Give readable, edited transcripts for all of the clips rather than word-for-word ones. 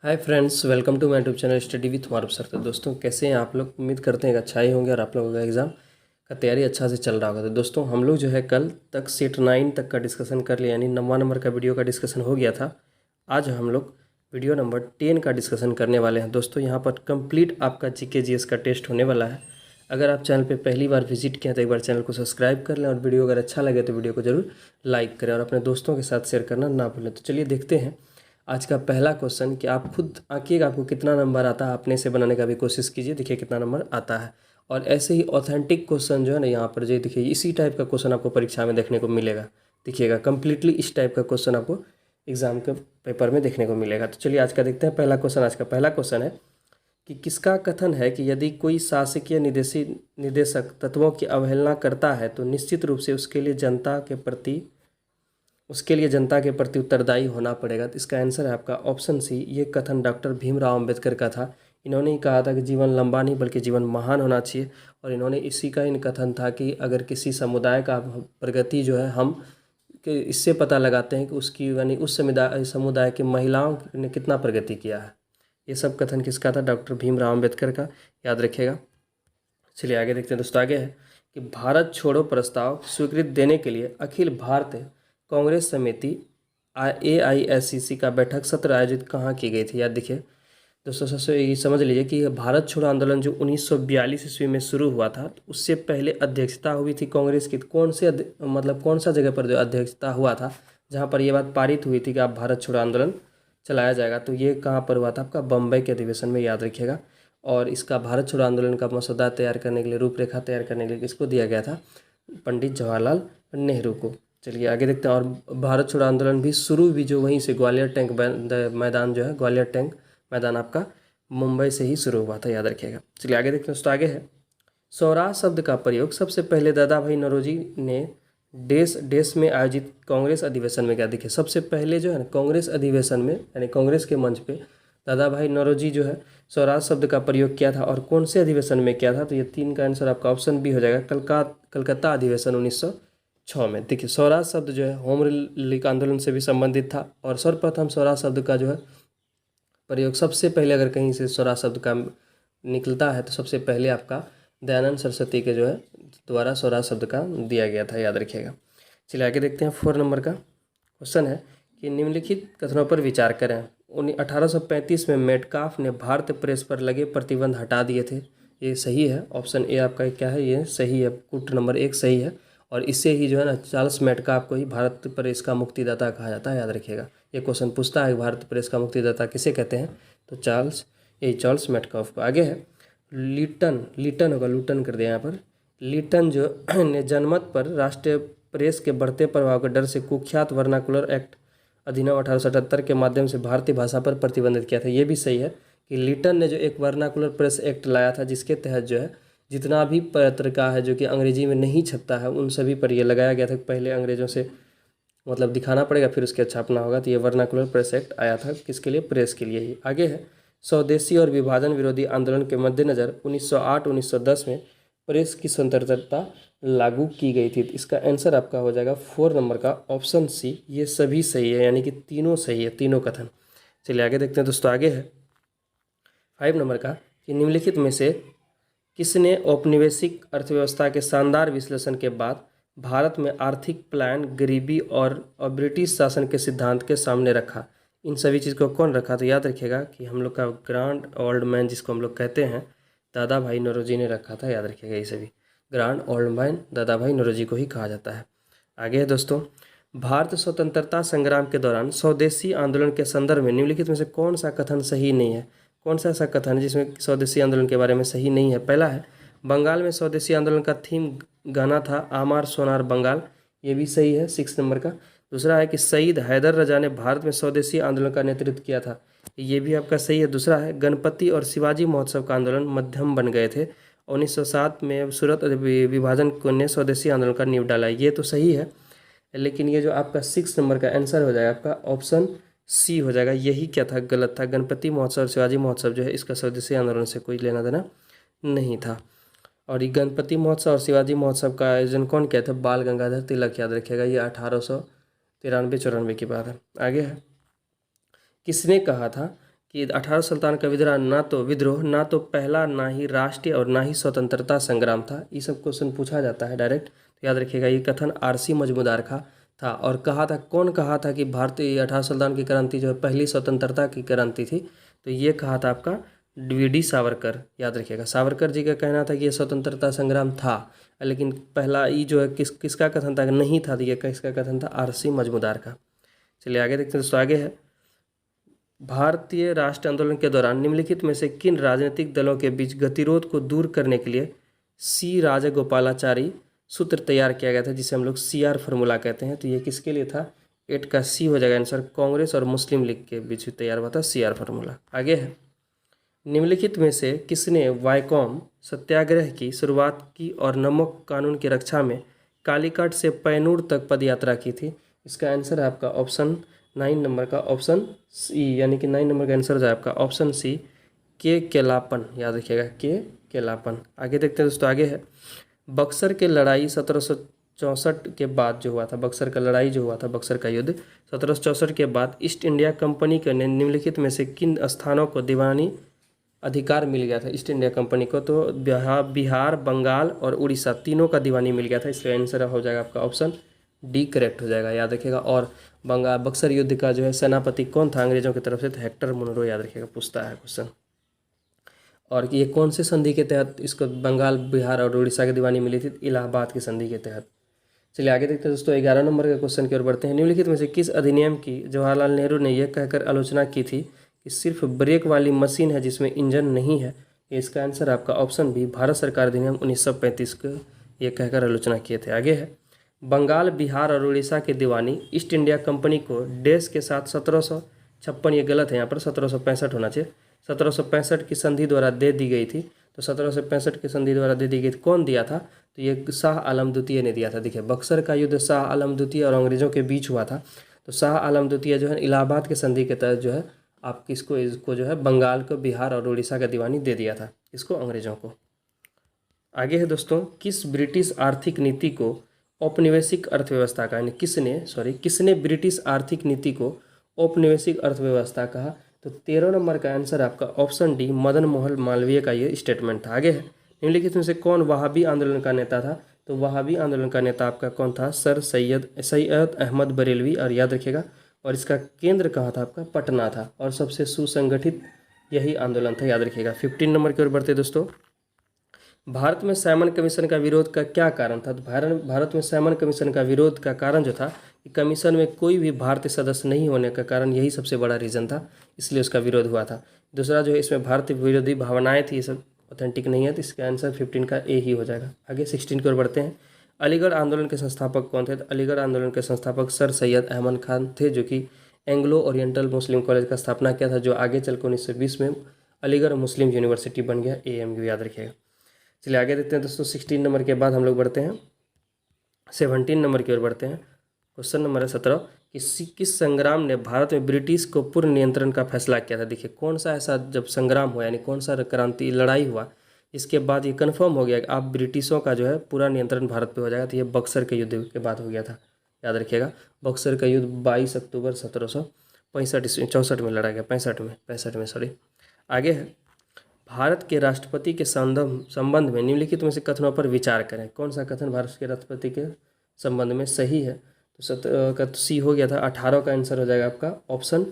Hi friends, welcome to my YouTube channel study with Maroof sir. तो दोस्तों, कैसे हैं आप लोग? उम्मीद करते हैं कि अच्छा ही होंगे और आप लोगों का एग्ज़ाम का तैयारी अच्छा से चल रहा होगा। तो दोस्तों, हम लोग जो है कल तक सेट 9 तक का डिस्कशन कर लिया, यानी 9वां नंबर का वीडियो का डिस्कशन हो गया था। आज हम लोग वीडियो नंबर 10 का डिस्कशन करने वाले हैं। दोस्तों, यहाँ पर कंप्लीट आपका जीके जीएस का टेस्ट होने वाला है। अगर आप चैनल पर पहली बार विजिट किया तो एक बार चैनल को सब्सक्राइब कर लें, और वीडियो अगर अच्छा लगे तो वीडियो को जरूर लाइक करें और अपने दोस्तों के साथ शेयर करना ना भूलें। तो चलिए देखते हैं आज का पहला क्वेश्चन कि आप खुद आंकिएगा आपको कितना नंबर आता है। अपने से बनाने का भी कोशिश कीजिए, देखिए कितना नंबर आता है। और ऐसे ही ऑथेंटिक क्वेश्चन जो है ना, यहाँ पर जो देखिए इसी टाइप का क्वेश्चन आपको परीक्षा में देखने को मिलेगा। देखिएगा कंप्लीटली इस टाइप का क्वेश्चन आपको एग्जाम के पेपर में देखने को मिलेगा। तो चलिए आज का देखते हैं पहला क्वेश्चन। आज का पहला क्वेश्चन है कि किसका कथन है कि यदि कोई शासकीय निदेशक तत्वों की अवहेलना करता है तो निश्चित रूप से उसके लिए जनता के प्रति उत्तरदायी होना पड़ेगा। तो इसका आंसर है आपका ऑप्शन सी। ये कथन डॉक्टर भीमराव अंबेडकर का था। इन्होंने ही कहा था कि जीवन लंबा नहीं बल्कि जीवन महान होना चाहिए। और इन्होंने इसी का इन कथन था कि अगर किसी समुदाय का प्रगति जो है हम कि इससे पता लगाते हैं कि उसकी यानी उस समुदाय की महिलाओं ने कितना प्रगति किया है। ये सब कथन किसका था? डॉक्टर भीमराव अंबेडकर का, याद रखिएगा। चलिए आगे देखते हैं दोस्तों। आगे है कि भारत छोड़ो प्रस्ताव स्वीकृति देने के लिए अखिल भारतीय कांग्रेस समिति AISCC का बैठक सत्र आयोजित कहाँ की गई थी? याद देखिए दोस्तों, सबसे ये समझ लीजिए कि भारत छोड़ो आंदोलन जो 1942 ईस्वी में शुरू हुआ था, तो उससे पहले अध्यक्षता हुई थी कांग्रेस की। मतलब कौन सा जगह पर जो अध्यक्षता हुआ था जहाँ पर ये बात पारित हुई थी कि आप भारत छोड़ो आंदोलन चलाया जाएगा? तो ये कहाँ पर हुआ था? आपका बम्बई के अधिवेशन में, याद रखिएगा। और इसका भारत छोड़ो आंदोलन का मसौदा तैयार करने के लिए, रूपरेखा तैयार करने के लिए किसको दिया गया था? पंडित जवाहरलाल नेहरू को। चलिए आगे देखते हैं। और भारत छोड़ो आंदोलन भी शुरू भी जो वहीं से ग्वालियर टैंक मैदान जो है, ग्वालियर टैंक मैदान आपका मुंबई से ही शुरू हुआ था, याद रखिएगा। चलिए आगे देखते हैं दोस्तों। आगे है स्वराज शब्द का प्रयोग सबसे पहले दादा भाई नौरोजी ने देश में आयोजित कांग्रेस अधिवेशन में किया। देखिए सबसे पहले जो है ना कांग्रेस अधिवेशन में, यानी कांग्रेस के मंच पे दादा भाई नौरोजी जो है स्वराज शब्द का प्रयोग किया था। और कौन से अधिवेशन में किया था? तो ये 3 का आंसर आपका ऑप्शन बी हो जाएगा, कलकत्ता अधिवेशन 1906 में। देखिए स्वराज शब्द जो है होम रूल आंदोलन से भी संबंधित था। और सर्वप्रथम स्वराज शब्द का जो है प्रयोग सबसे पहले, अगर कहीं से स्वराज शब्द का निकलता है तो सबसे पहले आपका दयानंद सरस्वती के जो है द्वारा स्वराज शब्द का दिया गया था, याद रखिएगा। चलिए आगे देखते हैं। 4 नंबर का क्वेश्चन है कि निम्नलिखित कथनों पर विचार करें। 1835 में मेटकाफ ने भारतीय प्रेस पर लगे प्रतिबंध हटा दिए थे। ये सही है। ऑप्शन ए आपका क्या है? ये सही है। पुट नंबर 1 सही है। और इससे ही जो है ना चार्ल्स मेटकाफ को ही भारत प्रेस का मुक्तिदाता कहा जाता है, याद रखिएगा। ये क्वेश्चन पूछता है भारत प्रेस का मुक्तिदाता किसे कहते हैं? तो चार्ल्स मेटकाफ को। आगे है लीटन होगा, लूटन कर दिया यहाँ पर। लीटन जो ने जनमत पर राष्ट्रीय प्रेस के बढ़ते प्रभाव के डर से कुख्यात वर्नाकुलर एक्ट अधिनियम 1877 के माध्यम से भारतीय भाषा पर प्रतिबंधित किया था। ये भी सही है कि लीटन ने जो एक वर्नाकुलर प्रेस एक्ट लाया था, जिसके तहत जो है जितना भी पत्रिका है जो कि अंग्रेजी में नहीं छपता है उन सभी पर यह लगाया गया था। पहले अंग्रेजों से मतलब दिखाना पड़ेगा, फिर उसके छापना होगा। तो ये वर्नाकुलर प्रेस एक्ट आया था किसके लिए? प्रेस के लिए ही। आगे है स्वदेशी और विभाजन विरोधी आंदोलन के मद्देनज़र 1908-1910 में प्रेस की स्वतंत्रता लागू की गई थी। इसका आंसर आपका हो जाएगा 4 नंबर का ऑप्शन सी। ये सभी सही है, यानी कि तीनों सही है, तीनों कथन। चलिए आगे देखते हैं दोस्तों। आगे है 5 नंबर का कि निम्नलिखित में से किसने औपनिवेशिक अर्थव्यवस्था के शानदार विश्लेषण के बाद भारत में आर्थिक पलायन, गरीबी और ब्रिटिश शासन के सिद्धांत के सामने रखा? इन सभी चीज़ को कौन रखा? तो याद रखिएगा कि हम लोग का ग्रांड ओल्ड मैन जिसको हम लोग कहते हैं, दादा भाई नौरोजी ने रखा था, याद रखिएगा। ये सभी ग्रांड ओल्ड मैन दादा भाई नौरोजी को ही कहा जाता है। आगे है दोस्तों, भारत स्वतंत्रता संग्राम के दौरान स्वदेशी आंदोलन के संदर्भ में निम्नलिखित में से कौन सा कथन सही नहीं है? कौन सा ऐसा कथन है जिसमें स्वदेशी आंदोलन के बारे में सही नहीं है? पहला है बंगाल में स्वदेशी आंदोलन का थीम गाना था आमार सोनार बंगाल। ये भी सही है, 6 नंबर का। दूसरा है कि सईद हैदर रजा ने भारत में स्वदेशी आंदोलन का नेतृत्व किया था। ये भी आपका सही है। दूसरा है गणपति और शिवाजी महोत्सव का आंदोलन मध्यम बन गए थे। 1907 में सूरत विभाजन को ने स्वदेशी आंदोलन का नींव डाला। ये तो सही है, लेकिन ये जो आपका 6 नंबर का आंसर हो जाएगा आपका ऑप्शन सी हो जाएगा। यही क्या था? गलत था। गणपति महोत्सव और शिवाजी महोत्सव जो है इसका स्वदेशी आंदोलन से कोई लेना देना नहीं था। और ये गणपति महोत्सव और शिवाजी महोत्सव का आयोजन कौन किया था? बाल गंगाधर तिलक, याद रखिएगा। ये 1893-94 की बात है। आगे है किसने कहा था कि 18 सुल्तान का विद्रोह ना तो पहला, ना ही राष्ट्रीय और ना ही स्वतंत्रता संग्राम था। ये सब क्वेश्चन पूछा जाता है डायरेक्ट, तो याद रखिएगा। ये कथन आरसी मजमुदार का था। और कहा था, कौन कहा था कि भारतीय 18 सुल्तान की क्रांति जो है पहली स्वतंत्रता की क्रांति थी? तो ये कहा था आपका वी.डी. सावरकर। याद रखिएगा, सावरकर जी का कहना था कि ये स्वतंत्रता संग्राम था, लेकिन पहला ये जो है किसका कथन था? नहीं था, तो ये किसका कथन था? आरसी मजमुदार का। चलिए आगे देखते हैं दोस्तों। आगे है, भारतीय राष्ट्र आंदोलन के दौरान निम्नलिखित में से किन राजनीतिक दलों के बीच गतिरोध को दूर करने के लिए सी राजगोपालाचारी सूत्र तैयार किया गया था, जिसे हम लोग CR फार्मूला कहते हैं? तो ये किसके लिए था? 8 का सी हो जाएगा आंसर। कांग्रेस और मुस्लिम लीग के बीच तैयार हुआ था CR फार्मूला। आगे है, निम्नलिखित में से किसने वाइकॉम सत्याग्रह की शुरुआत की और नमक कानून की रक्षा में कालीकट से पैनूर तक पदयात्रा की थी? इसका आंसर है आपका ऑप्शन 9 नंबर का ऑप्शन सी, यानी कि 9 नंबर का आंसर हो जाए आपका ऑप्शन सी, के केलापन। याद रखिएगा, के केलापन। आगे देखते हैं दोस्तों। आगे है, बक्सर के लड़ाई 1764 के बाद जो हुआ था, बक्सर का लड़ाई जो हुआ था, बक्सर का युद्ध 1764 के बाद ईस्ट इंडिया कंपनी के निम्नलिखित में से किन स्थानों को दीवानी अधिकार मिल गया था ईस्ट इंडिया कंपनी को? तो बिहार, बंगाल और उड़ीसा तीनों का दीवानी मिल गया था। इसलिए आंसर हो जाएगा आपका ऑप्शन डी करेक्ट हो जाएगा। याद रखिएगा। और बक्सर युद्ध का जो है सेनापति कौन था अंग्रेजों की तरफ से? तो हेक्टर मुनरो। याद रखिएगा, पूछता है क्वेश्चन। और ये कौन से संधि के तहत इसको बंगाल, बिहार और उड़ीसा की दीवानी मिली थी? इलाहाबाद की संधि के तहत। चलिए आगे देखते हैं दोस्तों। 11 नंबर के क्वेश्चन की ओर बढ़ते हैं। निम्नलिखित में से किस अधिनियम की जवाहरलाल नेहरू ने यह कहकर आलोचना की थी कि सिर्फ ब्रेक वाली मशीन है जिसमें इंजन नहीं है? इसका आंसर आपका ऑप्शन बी, भारत सरकार अधिनियम 1935 को ये कहकर आलोचना किए थे। आगे है, बंगाल, बिहार और उड़ीसा की दीवानी ईस्ट इंडिया कंपनी को देश के साथ 1756, ये गलत है यहाँ पर, 1765 होना चाहिए, 1765 की संधि द्वारा दे दी गई थी। तो 1765 की संधि द्वारा दे दी गई थी। कौन दिया था? तो ये शाह आलम द्वितीय ने दिया था। देखिए, बक्सर का युद्ध शाह आलम द्वितीय और अंग्रेजों के बीच हुआ था। तो शाह आलम द्वितीय जो है इलाहाबाद के संधि के तहत जो है आप इसको जो है बंगाल को, बिहार और उड़ीसा का दीवानी दे दिया था, इसको अंग्रेजों को। आगे है दोस्तों, किस ब्रिटिश आर्थिक नीति को औपनिवेशिक अर्थव्यवस्था का, यानी किसने ब्रिटिश आर्थिक नीति को औपनिवेशिक अर्थव्यवस्था कहा? तो 13 नंबर का आंसर आपका ऑप्शन डी, मदन मोहन मालवीय का ये स्टेटमेंट था। आगे है, निम्नलिखित में से कौन वहाबी आंदोलन का नेता था? तो वहाबी आंदोलन का नेता आपका कौन था? सर सैयद अहमद बरेलवी। और याद रखिएगा, और इसका केंद्र कहाँ था? आपका पटना था। और सबसे सुसंगठित यही आंदोलन था। याद रखिएगा। 15 नंबर की ओर बढ़ते दोस्तों। भारत में साइमन कमीशन का विरोध का क्या कारण था? तो भारत में साइमन कमीशन का विरोध का कारण जो था कि कमीशन में कोई भी भारतीय सदस्य नहीं होने का कारण, यही सबसे बड़ा रीज़न था, इसलिए उसका विरोध हुआ था। दूसरा जो है, इसमें भारतीय विरोधी भावनाएं थी, ये सब ऑथेंटिक नहीं है, तो इसका आंसर 15 का ए ही हो जाएगा। आगे 16 की ओर बढ़ते हैं। अलीगढ़ आंदोलन के संस्थापक कौन थे? तो अलीगढ़ आंदोलन के संस्थापक सर सैयद अहमद खान थे, जो कि एंग्लो ओरिएंटल मुस्लिम कॉलेज का स्थापना किया था, जो आगे चल कर 1920 में अलीगढ़ मुस्लिम यूनिवर्सिटी बन गया, AMU। याद रखिएगा। चलिए आगे देखते हैं दोस्तों। 16 नंबर के बाद हम लोग बढ़ते हैं 17 नंबर की ओर बढ़ते हैं। क्वेश्चन नंबर है 17, किस संग्राम ने भारत में ब्रिटिश को पूर्ण नियंत्रण का फैसला किया था? देखिए, कौन सा ऐसा जब संग्राम हुआ, यानी कौन सा क्रांति लड़ाई हुआ, इसके बाद ये कन्फर्म हो गया कि आप ब्रिटिशों का जो है पूरा नियंत्रण भारत पे हो जाएगा? तो ये बक्सर के युद्ध के बाद हो गया था। याद रखिएगा, बक्सर का युद्ध 22 अक्टूबर 1765 में लड़ा गया, 65 में सॉरी। आगे है, भारत के राष्ट्रपति के संबंध में निम्नलिखित में से कथनों पर विचार करें। कौन सा कथन भारत के राष्ट्रपति के संबंध में सही है? तो 17 का सी हो गया था। 18 का आंसर हो जाएगा आपका ऑप्शन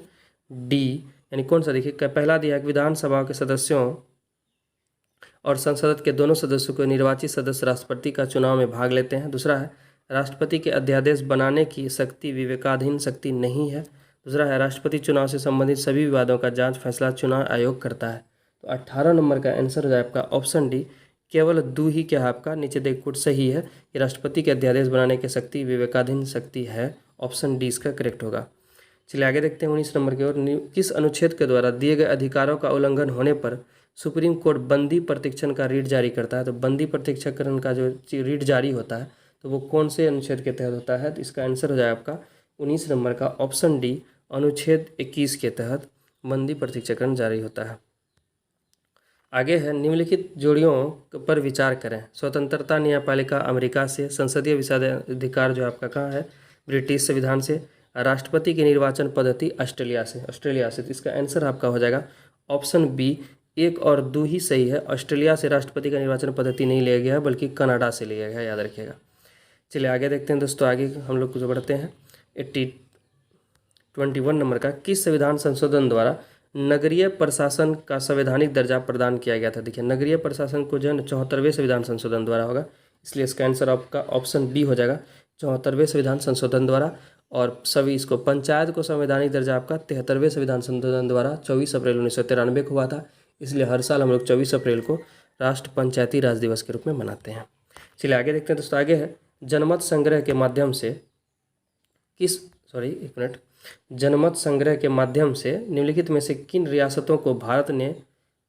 डी, यानी कौन सा? देखिए, पहला दिया है, विधानसभा के सदस्यों और संसद के दोनों सदस्यों को निर्वाचित सदस्य राष्ट्रपति का चुनाव में भाग लेते हैं। दूसरा है, राष्ट्रपति के अध्यादेश बनाने की शक्ति विवेकाधीन शक्ति नहीं है। दूसरा है, राष्ट्रपति चुनाव से संबंधित सभी विवादों का जांच फैसला चुनाव आयोग करता है। तो 18 नंबर का आंसर हो जाए आपका ऑप्शन डी, केवल दो ही क्या है आपका, नीचे देख कुछ सही है कि राष्ट्रपति के अध्यादेश बनाने की शक्ति विवेकाधीन शक्ति है। ऑप्शन डी इसका करेक्ट होगा। चलिए आगे देखते हैं 19 नंबर की ओर। किस अनुच्छेद के द्वारा दिए गए अधिकारों का उल्लंघन होने पर सुप्रीम कोर्ट बंदी प्रत्यक्षण का रीट जारी करता है? तो बंदी प्रत्यक्षकरण का जो रीट जारी होता है, तो वो कौन से अनुच्छेद के तहत होता है? तो इसका आंसर हो जाए आपका 19 नंबर का ऑप्शन डी, अनुच्छेद 21 के तहत बंदी प्रत्यक्षकरण जारी होता है। आगे है, निम्नलिखित जोड़ियों पर विचार करें। स्वतंत्रता न्यायपालिका अमेरिका से, संसदीय विशेषाधिकार जो आपका कहाँ है? ब्रिटिश संविधान से। राष्ट्रपति की निर्वाचन पद्धति ऑस्ट्रेलिया से। तो इसका आंसर आपका हो जाएगा ऑप्शन बी। 1 और 2 ही सही है। ऑस्ट्रेलिया से राष्ट्रपति का निर्वाचन पद्धति नहीं लिया गया है बल्कि कनाडा से लिया गया है, याद रखिएगा। चलिए आगे देखते हैं दोस्तों, आगे हम लोग कुछ बढ़ते हैं। 21 नंबर का, किस संविधान संशोधन द्वारा नगरीय प्रशासन का संवैधानिक दर्जा प्रदान किया गया था? देखिए, नगरीय प्रशासन को जो है 74वें संविधान संशोधन द्वारा होगा, इसलिए इसका आंसर आपका ऑप्शन बी हो जाएगा, 74वें संविधान संशोधन द्वारा। और सभी इसको पंचायत को संवैधानिक दर्जा आपका 73वें संविधान संशोधन द्वारा 24 अप्रैल 1993 को हुआ था, इसलिए हर साल हम लोग 24 अप्रैल को राष्ट्र पंचायती राज दिवस के रूप में मनाते हैं। चलिए आगे देखते हैं दोस्तों, आगे है जनमत संग्रह के माध्यम से जनमत संग्रह के माध्यम से निम्नलिखित में से किन रियासतों को भारत ने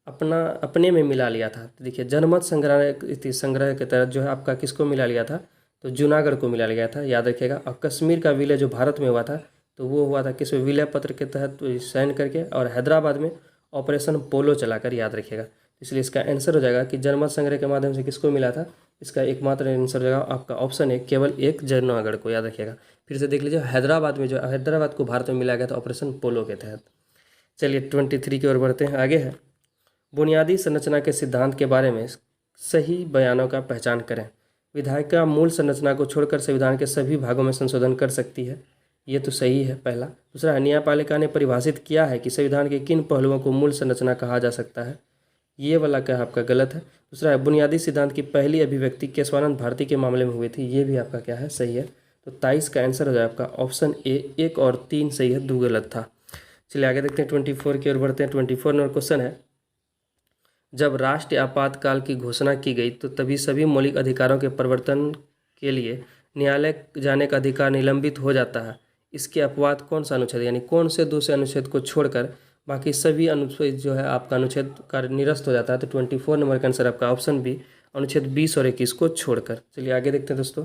अपने में मिला लिया था? तो देखिए, जनमत संग्रह के तहत जो है आपका किसको मिला लिया था? तो जूनागढ़ को मिला लिया था, याद रखिएगा। और कश्मीर का विलय जो भारत में हुआ था तो वो हुआ था किस विलय पत्र के तहत साइन करके, और हैदराबाद में ऑपरेशन पोलो चलाकर, याद रखिएगा। इसलिए इसका आंसर हो जाएगा कि जनमत संग्रह के माध्यम से किसको मिला था? इसका एकमात्र आंसर हो जाएगा आपका ऑप्शन है केवल एक, जूनागढ़ को, याद रखिएगा। फिर से देख लीजिए, हैदराबाद को भारत में मिलाया गया था ऑपरेशन पोलो के तहत। चलिए 23 की ओर बढ़ते हैं, आगे है बुनियादी संरचना के सिद्धांत के बारे में सही बयानों का पहचान करें। विधायिका मूल संरचना को छोड़कर संविधान के सभी भागों में संशोधन कर सकती है, ये तो सही है पहला। दूसरा है न्यायपालिका ने परिभाषित किया है कि संविधान के किन पहलुओं को मूल संरचना कहा जा सकता है, ये वाला क्या आपका गलत है। दूसरा है बुनियादी सिद्धांत की पहली अभिव्यक्ति केशवानंद भारती के मामले में हुई थी, ये भी आपका क्या है, सही है। तो 23 का आंसर हो जाए आपका ऑप्शन ए, 1 और 3 सही है, 2 गलत था। चलिए आगे देखते हैं, 24 की ओर बढ़ते हैं। 24 नंबर क्वेश्चन है, जब राष्ट्रीय आपातकाल की घोषणा की गई तो तभी सभी मौलिक अधिकारों के प्रवर्तन के लिए न्यायालय जाने का अधिकार निलंबित हो जाता है। इसके अपवाद कौन सा अनुच्छेद, यानी कौन से दूसरे अनुच्छेद को छोड़कर बाकी सभी अनुच्छेद जो है आपका अनुच्छेद का निरस्त हो जाता है? तो 24 नंबर का आंसर आपका ऑप्शन बी, अनुच्छेद 20 और 21 को छोड़कर। चलिए आगे देखते हैं दोस्तों,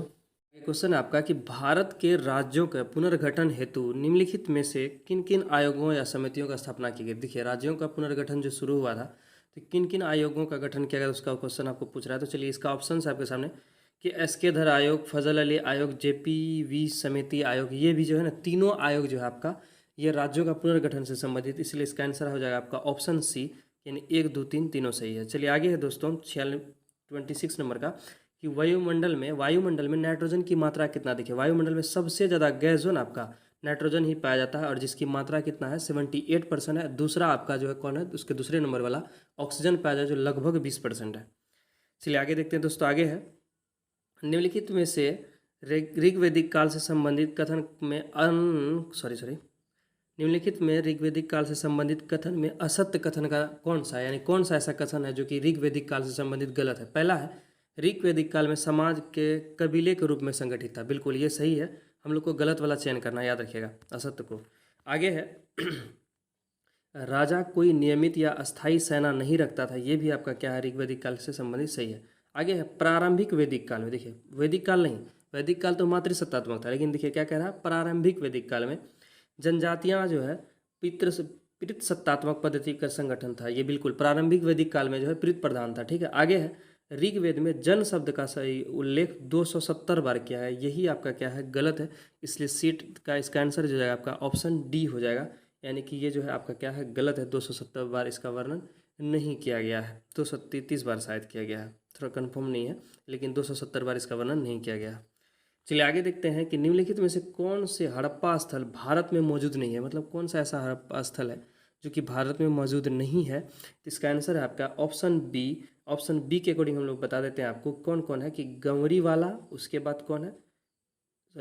क्वेश्चन है आपका कि भारत के राज्यों के पुनर्गठन हेतु निम्नलिखित में से किन किन आयोगों या समितियों का स्थापना की गई? देखिए, राज्यों का पुनर्गठन जो शुरू हुआ था तो किन किन आयोगों का गठन किया गया, उसका क्वेश्चन आपको पूछ रहा है। तो चलिए इसका ऑप्शन है आपके सामने कि एस.के. धर आयोग, फजल अली आयोग, जे.पी.वी. समिति आयोग, ये भी जो है ना तीनों आयोग जो है आपका ये राज्यों का पुनर्गठन से संबंधित, इसलिए इसका आंसर हो जाएगा आपका ऑप्शन सी, यानी 1, 2, 3 तीनों सही है। चलिए आगे है दोस्तों 26 नंबर का कि वायुमंडल में नाइट्रोजन की मात्रा कितना? देखिए, वायुमंडल में सबसे ज़्यादा गैस जो है ना आपका नाइट्रोजन ही पाया जाता है, और जिसकी मात्रा कितना है, 78% है। दूसरा आपका जो है कौन है, उसके दूसरे नंबर वाला ऑक्सीजन पाया जाए जो लगभग 20% है। चलिए आगे देखते हैं दोस्तों, आगे है निम्नलिखित में से ऋग्वैदिक काल से संबंधित कथन में निम्नलिखित में ऋग्वैदिक काल से संबंधित कथन में असत्य कथन का कौन सा है, यानी कौन सा ऐसा कथन है जो कि ऋग्वैदिक काल से संबंधित गलत है? पहला है ऋग्वैदिक काल में समाज के कबीले के रूप में संगठित था, बिल्कुल ये सही है। हम लोग को गलत वाला चयन करना, याद रखिएगा, असत्य को। आगे है राजा कोई नियमित या अस्थायी सेना नहीं रखता था, ये भी आपका क्या है, ऋग्वैदिक काल से संबंधित, सही है। आगे है प्रारंभिक वैदिक काल में, देखिए वैदिक काल नहीं, वैदिक काल तो मातृसत्तात्मक था, लेकिन देखिए क्या कह रहा है, प्रारंभिक वैदिक काल में जनजातियां जो है पितृ सत्तात्मक पद्धति का संगठन था, ये बिल्कुल प्रारंभिक वैदिक काल में जो है पितृ प्रधान था, ठीक है। आगे है ऋग्वेद में जन शब्द का सही उल्लेख 270 बार किया है, यही आपका क्या है, गलत है। इसलिए सीट का इसका आंसर जो जाएगा आपका ऑप्शन डी हो जाएगा, यानी कि ये जो है आपका क्या है, गलत है। 270 बार इसका वर्णन नहीं किया गया है, 233 बार शायद किया गया है, थोड़ा कंफर्म नहीं है, लेकिन 270 बार इसका वर्णन नहीं किया गया है। चलिए आगे देखते हैं कि निम्नलिखित में से कौन से हड़प्पा स्थल भारत में मौजूद नहीं है, मतलब कौन सा ऐसा हड़प्पा स्थल है जो कि भारत में मौजूद नहीं है? तो इसका आंसर है आपका ऑप्शन बी। ऑप्शन बी के अकॉर्डिंग हम लोग बता देते हैं आपको कौन कौन है, कि गंवरी वाला, उसके बाद कौन है,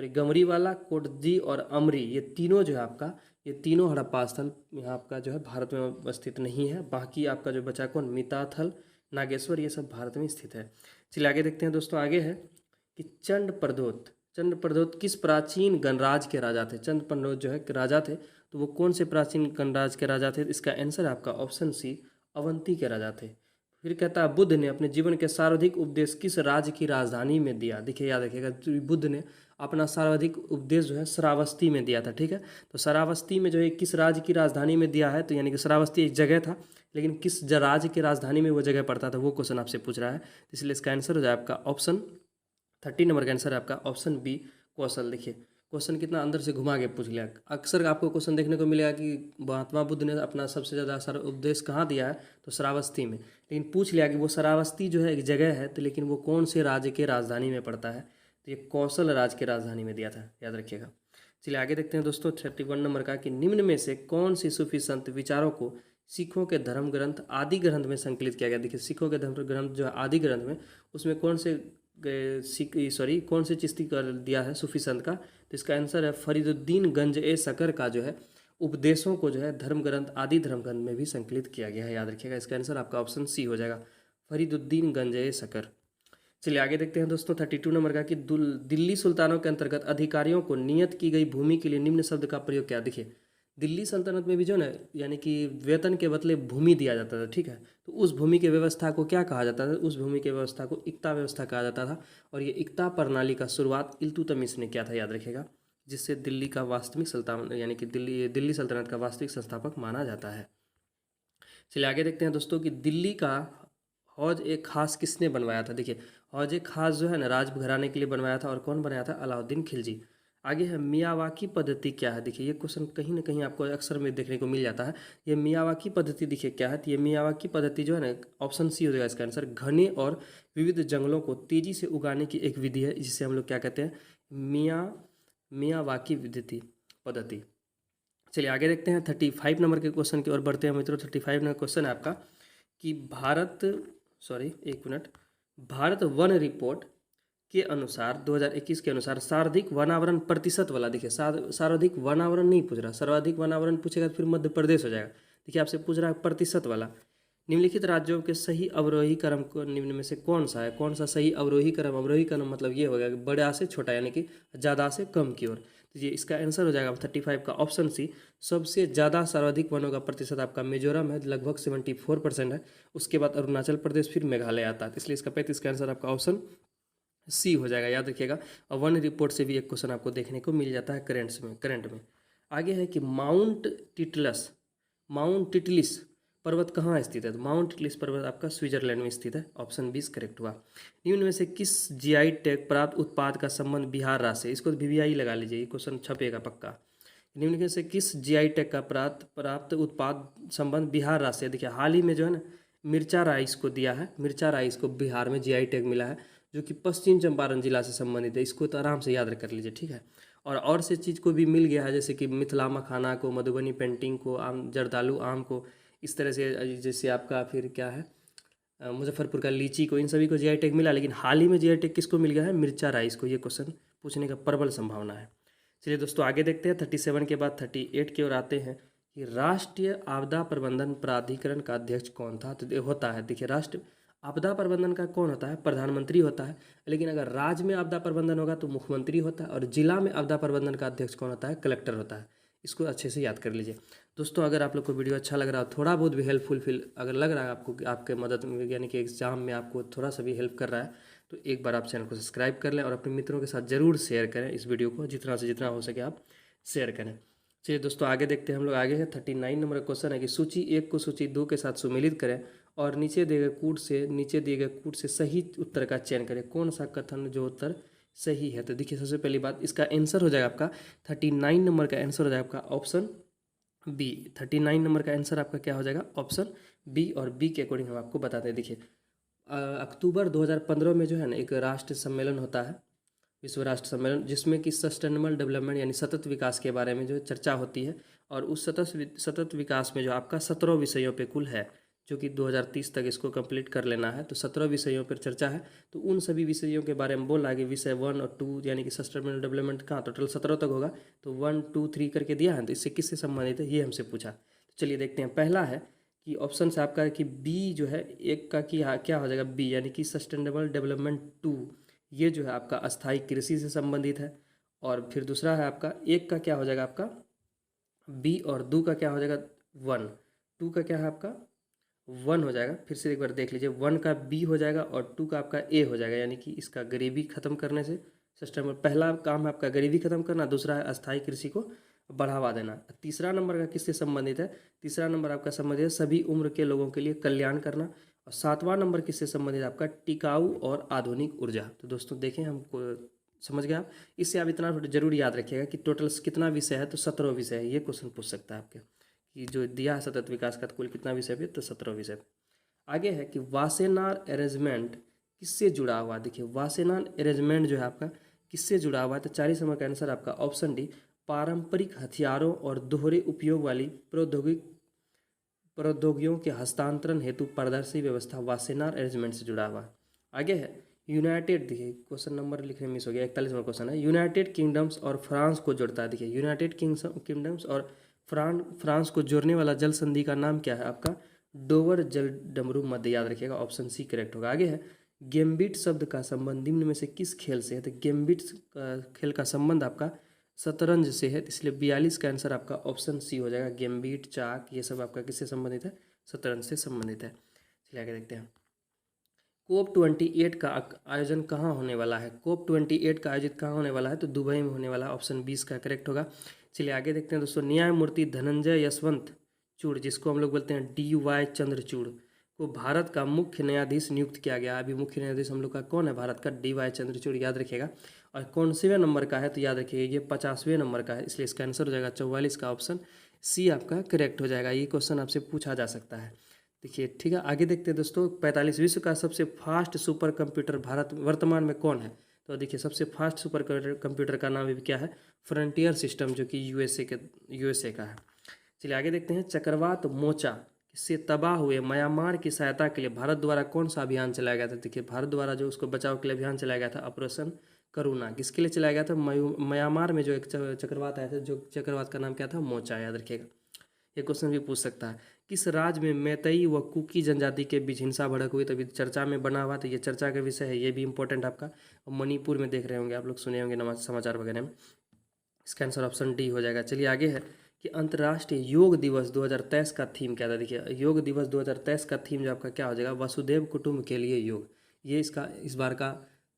गंवरी वाला, कोटद्दी और अमरी, ये तीनों जो है आपका, ये तीनों हड़प्पा स्थल यहाँ आपका जो है भारत में स्थित नहीं है। बाकी आपका जो बचा कौन, मिताथल, नागेश्वर, ये सब भारत में स्थित है। चलिए आगे देखते हैं दोस्तों, आगे है कि चंड प्रद्योत किस प्राचीन गणराज के राजा थे? चंड प्रद्योत जो है राजा थे, तो वो कौन से प्राचीन गणराज के राजा थे? इसका आंसर आपका ऑप्शन सी, अवंती के राजा थे। फिर कहता है बुद्ध ने अपने जीवन के सर्वाधिक उपदेश किस राज्य की राजधानी में दिया? देखिए याद रखिएगा, बुद्ध ने अपना सर्वाधिक उपदेश जो है श्रावस्ती में दिया था, ठीक है। तो श्रावस्ती में जो है किस राज्य की राजधानी में दिया है, तो यानी कि श्रावस्ती एक जगह था, लेकिन किस राज्य की राजधानी में वो जगह पड़ता था, वो क्वेश्चन आपसे पूछ रहा है। इसलिए इसका आंसर हो जाए आपका ऑप्शन 30 नंबर का आंसर है आपका ऑप्शन बी, कौशल। देखिए क्वेश्चन कितना अंदर से घुमा के पूछ लिया। अक्सर आपको क्वेश्चन देखने को मिलेगा कि महात्मा बुद्ध ने अपना सबसे ज़्यादा सर उपदेश कहाँ दिया है, तो श्रावस्ती में। लेकिन पूछ लिया कि वो श्रावस्ती जो है एक जगह है, तो लेकिन वो कौन से राज्य के राजधानी में पड़ता है, तो ये कौशल राज्य के राजधानी में दिया था, याद रखिएगा। चलिए आगे देखते हैं दोस्तों 31 नंबर का कि निम्न में से कौन सी सूफी संत विचारों को सिखों के धर्म ग्रंथ आदि ग्रंथ में संकलित किया गया। देखिए सिखों के धर्म ग्रंथ जो है आदि ग्रंथ में, उसमें कौन से कौन से चिश्ती कर दिया है सूफी संत का, तो इसका आंसर है फरीदुद्दीन गंज ए शकर का जो है उपदेशों को जो है धर्म ग्रंथ आदि धर्म ग्रंथ में भी संकलित किया गया है, याद रखिएगा। इसका आंसर आपका ऑप्शन सी हो जाएगा, फरीदुद्दीन गंज ए शकर। चलिए आगे देखते हैं दोस्तों 32 नंबर का कि दिल्ली सुल्तानों के अंतर्गत अधिकारियों को नियत की गई भूमि के लिए निम्न शब्द का प्रयोग किया। देखिए दिल्ली सल्तनत में भी जो ना, यानी कि वेतन के बदले भूमि दिया जाता था, ठीक है। तो उस भूमि की व्यवस्था को क्या कहा जाता था, उस भूमि की व्यवस्था को इक्ता व्यवस्था कहा जाता था। और ये इक्ता प्रणाली का शुरुआत इल्तुतमिश ने किया था, याद रखिएगा, जिससे दिल्ली का वास्तविक सुल्तान यानी कि दिल्ली सल्तनत का वास्तविक संस्थापक माना जाता है। चलिए आगे देखते हैं दोस्तों कि दिल्ली का हौज ए खास किसने बनवाया था। देखिए हौज ए खास जो है ना राज घराने के लिए बनवाया था, और कौन बनाया था, अलाउद्दीन खिलजी। आगे है मियावाकी पद्धति क्या है। देखिए ये क्वेश्चन कहीं ना कहीं आपको अक्सर में देखने को मिल जाता है। ये मियावाकी पद्धति देखिए क्या है, तो ये मियावाकी पद्धति जो है ना, ऑप्शन सी हो जाएगा इसका आंसर, घने और विविध जंगलों को तेजी से उगाने की एक विधि है, जिसे हम लोग क्या कहते हैं, मियावाकी विधि पद्धति। चलिए आगे देखते हैं 35 नंबर के क्वेश्चन की ओर बढ़ते हैं मित्रों। 35 नंबर क्वेश्चन है आपका कि भारत वन रिपोर्ट के अनुसार 2021 के अनुसार सर्वाधिक वनावरण प्रतिशत वाला, देखिए सर्वाधिक वनावरण नहीं पूछ रहा, सर्वाधिक वनावरण पूछेगा तो फिर मध्य प्रदेश हो जाएगा। देखिए आपसे पूछ रहा है प्रतिशत वाला। निम्नलिखित राज्यों के सही अवरोही क्रम को निम्न में से कौन सा है, कौन सा सही अवरोही क्रम, अवरोही क्रम मतलब ये हो गया कि बड़ा से छोटा यानी कि ज़्यादा से कम की ओर। तो ये इसका आंसर हो जाएगा 35 का ऑप्शन सी। सबसे ज़्यादा सर्वाधिक वनों का प्रतिशत आपका मिजोरम है, लगभग 74% है। उसके बाद अरुणाचल प्रदेश, फिर मेघालय आता है, इसलिए इसका 35 का आंसर आपका ऑप्शन सी हो जाएगा, याद रखिएगा। और वन रिपोर्ट से भी एक क्वेश्चन आपको देखने को मिल जाता है करंट में। आगे है कि माउंट टिटलिस पर्वत कहाँ स्थित है, तो माउंट टिटलिस पर्वत आपका स्विट्जरलैंड में स्थित है, ऑप्शन 20 करेक्ट हुआ। निम्न में से किस जीआई टैग प्राप्त उत्पाद का संबंध बिहार राज्य से, इसको वीवीआई लगा लीजिए, ये क्वेश्चन छपेगा पक्का। निम्न में से किस जीआई टैग का प्राप्त उत्पाद संबंध बिहार राज्य से। देखिए हाल ही में जो है ना मिर्चा राइस को दिया है, मिर्चा राइस को बिहार में जीआई टैग मिला है, जो कि पश्चिम चंपारण जिला से संबंधित है। इसको तो आराम से याद कर लीजिए, ठीक है। और से चीज़ को भी मिल गया है, जैसे कि मिथिला मखाना को, मधुबनी पेंटिंग को, आम जर्दालू आम को, इस तरह से जैसे आपका फिर क्या है मुजफ्फरपुर का लीची को, इन सभी को जीआई टैग मिला। लेकिन हाल ही में जीआई टैग किसको मिल गया है, मिर्चा राइस को। ये क्वेश्चन पूछने का प्रबल संभावना है। चलिए दोस्तों आगे देखते हैं 37 के बाद 38 की ओर आते हैं कि राष्ट्रीय आपदा प्रबंधन प्राधिकरण का अध्यक्ष कौन था, तो होता है, देखिए राष्ट्रीय आपदा प्रबंधन का कौन होता है, प्रधानमंत्री होता है। लेकिन अगर राज्य में आपदा प्रबंधन होगा तो मुख्यमंत्री होता है, और जिला में आपदा प्रबंधन का अध्यक्ष कौन होता है, कलेक्टर होता है। इसको अच्छे से याद कर लीजिए दोस्तों। अगर आप लोग को वीडियो अच्छा लग रहा हो, थोड़ा बहुत भी हेल्पफुल फील अगर लग रहा है आपको, आपके मदद में यानी कि एग्जाम में आपको थोड़ा सा भी हेल्प कर रहा है, तो एक बार आप चैनल को सब्सक्राइब कर लें और अपने मित्रों के साथ ज़रूर शेयर करें इस वीडियो को, जितना से जितना हो सके आप शेयर करें। चलिए दोस्तों आगे देखते हैं हम लोग। आगे है 39 नंबर का क्वेश्चन है कि सूची 1 को सूची 2 के साथ सुमेलित करें और नीचे दिए गए कूट से सही उत्तर का चयन करें। कौन सा कथन जो उत्तर सही है, तो देखिए सबसे पहली बात इसका आंसर हो जाएगा आपका 39 नंबर का आंसर हो जाएगा आपका ऑप्शन बी। 39 नंबर का आंसर आपका क्या हो जाएगा, ऑप्शन बी। और बी के अकॉर्डिंग हम आपको बताते हैं। देखिए अक्टूबर 2015 में जो है ना एक राष्ट्र सम्मेलन होता है, विश्व राष्ट्र सम्मेलन, जिसमें कि सस्टेनेबल डेवलपमेंट यानी सतत विकास के बारे में जो चर्चा होती है। और उस सतत विकास में जो आपका 17 विषयों पे कुल है, जो कि 2030 तक इसको कंप्लीट कर लेना है, तो 17 विषयों पर चर्चा है। तो उन सभी विषयों के बारे में बोल रहा है कि विषय 1 और 2 यानी कि सस्टेनेबल डेवलपमेंट का टोटल 17 तक होगा, तो 1 2 3 करके दिया है। तो इससे किससे संबंधित है, ये हमसे पूछा। तो चलिए देखते हैं। पहला है कि ऑप्शन से आपका है कि बी जो है एक का कि क्या हो जाएगा, बी यानी कि सस्टेनेबल डेवलपमेंट 2, ये जो है आपका अस्थायी कृषि से संबंधित है। और फिर दूसरा है आपका एक का क्या हो जाएगा आपका बी, और 2 का क्या हो जाएगा 1, 2 का क्या है आपका 1 हो जाएगा। फिर से एक बार देख लीजिए, 1 का बी हो जाएगा और 2 का आपका ए हो जाएगा, यानी कि इसका गरीबी खत्म करने से सस्टेनेबल, पहला काम है आपका गरीबी खत्म करना, दूसरा है अस्थायी कृषि को बढ़ावा देना। तीसरा नंबर का किससे संबंधित है, तीसरा नंबर आपका संबंधित है सभी उम्र के लोगों के लिए कल्याण करना। और 7वां नंबर किससे संबंधित है आपका टिकाऊ और आधुनिक ऊर्जा। तो दोस्तों देखें हमको समझ गए आप। इससे आप इतना जरूर याद रखिएगा कि टोटल कितना विषय है, तो 17 विषय है। ये क्वेश्चन पूछ सकता है आपके कि जो दिया है सतत विकास का, तो कुल कितना विषय पे, तो 17 विषय पे। आगे है कि वासेनार अरेंजमेंट किससे जुड़ा हुआ है। देखिए वासेनार अरेंजमेंट जो है आपका किससे जुड़ा हुआ है, तो 40 नंबर का आंसर आपका ऑप्शन डी, पारंपरिक हथियारों और दोहरे उपयोग वाली प्रौद्योगिकियों के हस्तांतरण हेतु पारदर्शी व्यवस्था वासेनार अरेंजमेंट से जुड़ा हुआ है। आगे है यूनाइटेड, देखिए क्वेश्चन नंबर लिखने में मिस हो गया, 41 नंबर क्वेश्चन है, यूनाइटेड किंगडम्स और फ्रांस को जोड़ता है। देखिए यूनाइटेड किंगडम्स और फ्रांस को जोड़ने वाला जल संधि का नाम क्या है आपका, डोवर जल डमरू मध्य, याद रखिएगा, ऑप्शन सी करेक्ट होगा। आगे है गेम्बिट शब्द का संबंध निम्न में से किस खेल से है, तो गेम्बिट खेल का संबंध आपका शतरंज से है, इसलिए 42 का आंसर आपका ऑप्शन सी हो जाएगा। गेम्बिट, चाक, ये सब आपका किससे संबंधित है, शतरंज से संबंधित है। चलिए आगे देखते हैं। कोप 28 का आयोजन कहाँ होने वाला है, कोप 28 का आयोजित कहाँ होने वाला है, तो दुबई में होने वाला है, ऑप्शन 20 का करेक्ट होगा। चलिए आगे देखते हैं दोस्तों। न्यायमूर्ति धनंजय यशवंत चूड़, जिसको हम लोग बोलते हैं DY चंद्रचूड़, को भारत का मुख्य न्यायाधीश नियुक्त किया गया। अभी मुख्य न्यायाधीश हम लोग का कौन है, भारत का DY चंद्रचूड़, याद रखिएगा। और कौनसेवें नंबर का है, तो याद रखिएगा ये 50वें नंबर का है, इसलिए इसका आंसर हो जाएगा 44 का ऑप्शन सी आपका करेक्ट हो जाएगा। ये क्वेश्चन आपसे पूछा जा सकता है। देखिए ठीक है, आगे देखते हैं दोस्तों। 45 विश्व का सबसे फास्ट सुपर कंप्यूटर भारत वर्तमान में कौन है, तो देखिए सबसे फास्ट सुपर कंप्यूटर का नाम भी क्या है, फ्रंटियर सिस्टम, जो कि यूएसए का है। चलिए आगे देखते हैं। चक्रवात मोचा से तबाह हुए म्यांमार की सहायता के लिए भारत द्वारा कौन सा अभियान चलाया गया था। देखिए भारत द्वारा जो उसको बचाव के लिए अभियान चलाया गया था, ऑपरेशन करुणा, किसके लिए चलाया गया था, म्यांमार में जो एक चक्रवात आया था, जो चक्रवात का नाम क्या था, मोचा, याद रखिएगा। ये क्वेश्चन भी पूछ सकता है। किस राज्य में मैतेई व कुकी जनजाति के बीच हिंसा भड़क हुई, तभी चर्चा में बना हुआ, तो ये चर्चा का विषय है, ये भी इंपॉर्टेंट आपका। मणिपुर में देख रहे होंगे आप लोग, सुने होंगे समाचार वगैरह में। इसका आंसर ऑप्शन डी हो जाएगा। चलिए आगे है कि अंतर्राष्ट्रीय योग दिवस 2023 का थीम क्या था। देखिए योग दिवस 2023 का थीम जो आपका क्या हो जाएगा, वसुधैव कुटुंब के लिए योग, ये इसका इस बार का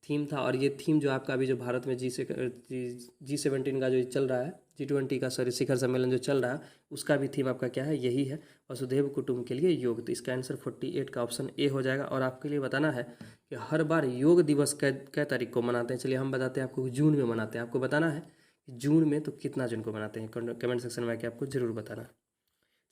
थीम था। और ये थीम जो आपका अभी जो भारत में G17 का जो चल रहा है, G20 का सॉरी शिखर सम्मेलन जो चल रहा है, उसका भी थीम आपका क्या है, यही है, वसुधैव कुटुंब के लिए योग। तो इसका आंसर 48 का ऑप्शन ए हो जाएगा। और आपके लिए बताना है कि हर बार योग दिवस कै तारीख को मनाते हैं। चलिए हम बताते हैं आपको, जून में मनाते हैं। आपको बताना है कि जून में तो कितना जून को मनाते हैं, कमेंट सेक्शन में आके आपको जरूर बताना।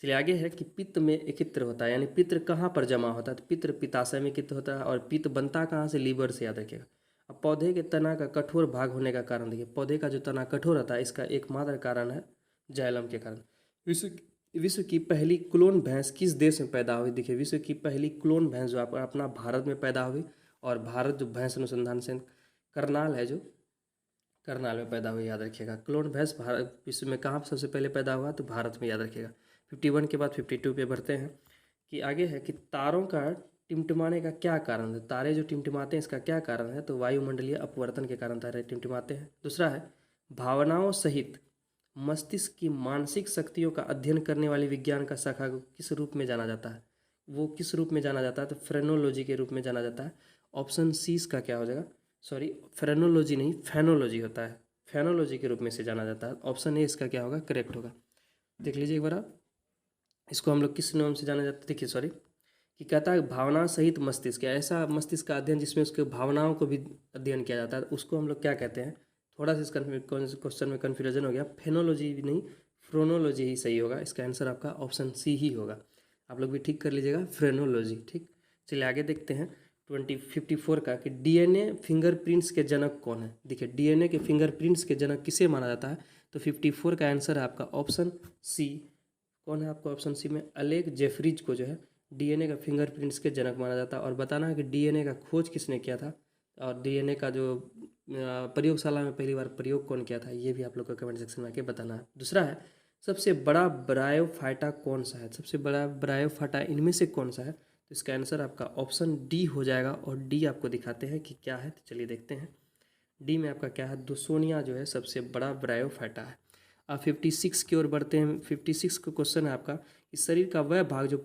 चलिए आगे है कि पित्त में एकत्र होता है, यानी पित्र कहाँ पर जमा होता है, तो पित्र पित्ताशय में एकत्र होता है। और पित्त बनता कहाँ से, लीवर से, याद रखिएगा। अब पौधे के तना का कठोर भाग होने का कारण, देखिए पौधे का जो तना कठोर होता है, इसका एकमात्र कारण है जाइलम के कारण। विश्व की पहली क्लोन भैंस किस देश में पैदा हुई। देखिए विश्व की पहली क्लोन भैंस जो अपना भारत में पैदा हुई। और भारत जो भैंस अनुसंधान से करनाल है, जो करनाल में पैदा हुई, याद रखिएगा। क्लोन भैंस भारत विश्व में कहाँ सबसे पहले पैदा हुआ, तो भारत में, याद रखिएगा। 51 के बाद 52 पे बढ़ते हैं कि आगे है कि तारों का टिमटिमाने का क्या कारण है। तारे जो टिमटिमाते हैं इसका क्या कारण है, तो वायुमंडलीय अपवर्तन के कारण तारे टिमटिमाते हैं। दूसरा है भावनाओं सहित मस्तिष्क की मानसिक शक्तियों का अध्ययन करने वाली विज्ञान का शाखा को किस रूप में जाना जाता है, वो किस रूप में जाना जाता है, तो फ्रेनोलॉजी के रूप में जाना जाता है। ऑप्शन सी इसका क्या हो जाएगा, सॉरी फ्रेनोलॉजी नहीं, फेनोलॉजी होता है, फेनोलॉजी के रूप में से जाना जाता है। ऑप्शन ए इसका क्या होगा, करेक्ट होगा। देख लीजिए एक बार आप, इसको हम लोग किस नाम से जाना जाता है, देखिए सॉरी कि कहता है भावना सहित मस्तिष्क, ऐसा मस्तिष्क का अध्ययन जिसमें उसके भावनाओं को भी अध्ययन किया जाता है, उसको हम लोग क्या कहते हैं। थोड़ा सा इस क्वेश्चन में कन्फ्यूजन हो गया, फेनोलॉजी भी नहीं, फ्रोनोलॉजी ही सही होगा। इसका आंसर आपका ऑप्शन सी ही होगा। आप लोग भी ठीक कर लीजिएगा, फ्रेनोलॉजी, ठीक। चलिए आगे देखते हैं 54 का कि DNA फिंगरप्रिंट्स के जनक कौन है। देखिए DNA के फिंगरप्रिंट्स के जनक किसे माना जाता है, तो 54 का आंसर है आपका ऑप्शन सी। कौन है आपको ऑप्शन सी में, अलेक जेफरीज को जो है DNA का फिंगरप्रिंट्स के जनक माना जाता है। और बताना है कि DNA का खोज किसने किया था, और DNA का जो प्रयोगशाला में पहली बार प्रयोग कौन किया था, ये भी आप लोग को कमेंट सेक्शन में आके बताना है। दूसरा है सबसे बड़ा ब्रायोफाइटा कौन सा है, सबसे बड़ा ब्रायोफाइटा इनमें से कौन सा है, तो इसका आंसर आपका ऑप्शन डी हो जाएगा। और डी आपको दिखाते हैं कि क्या है, तो चलिए देखते हैं। डी में आपका क्या है, दुसोनिया जो है सबसे बड़ा ब्रायोफाइटा है। अब 56 की ओर बढ़ते हैं। 56 का क्वेश्चन है आपका, इस शरीर का वह भाग जो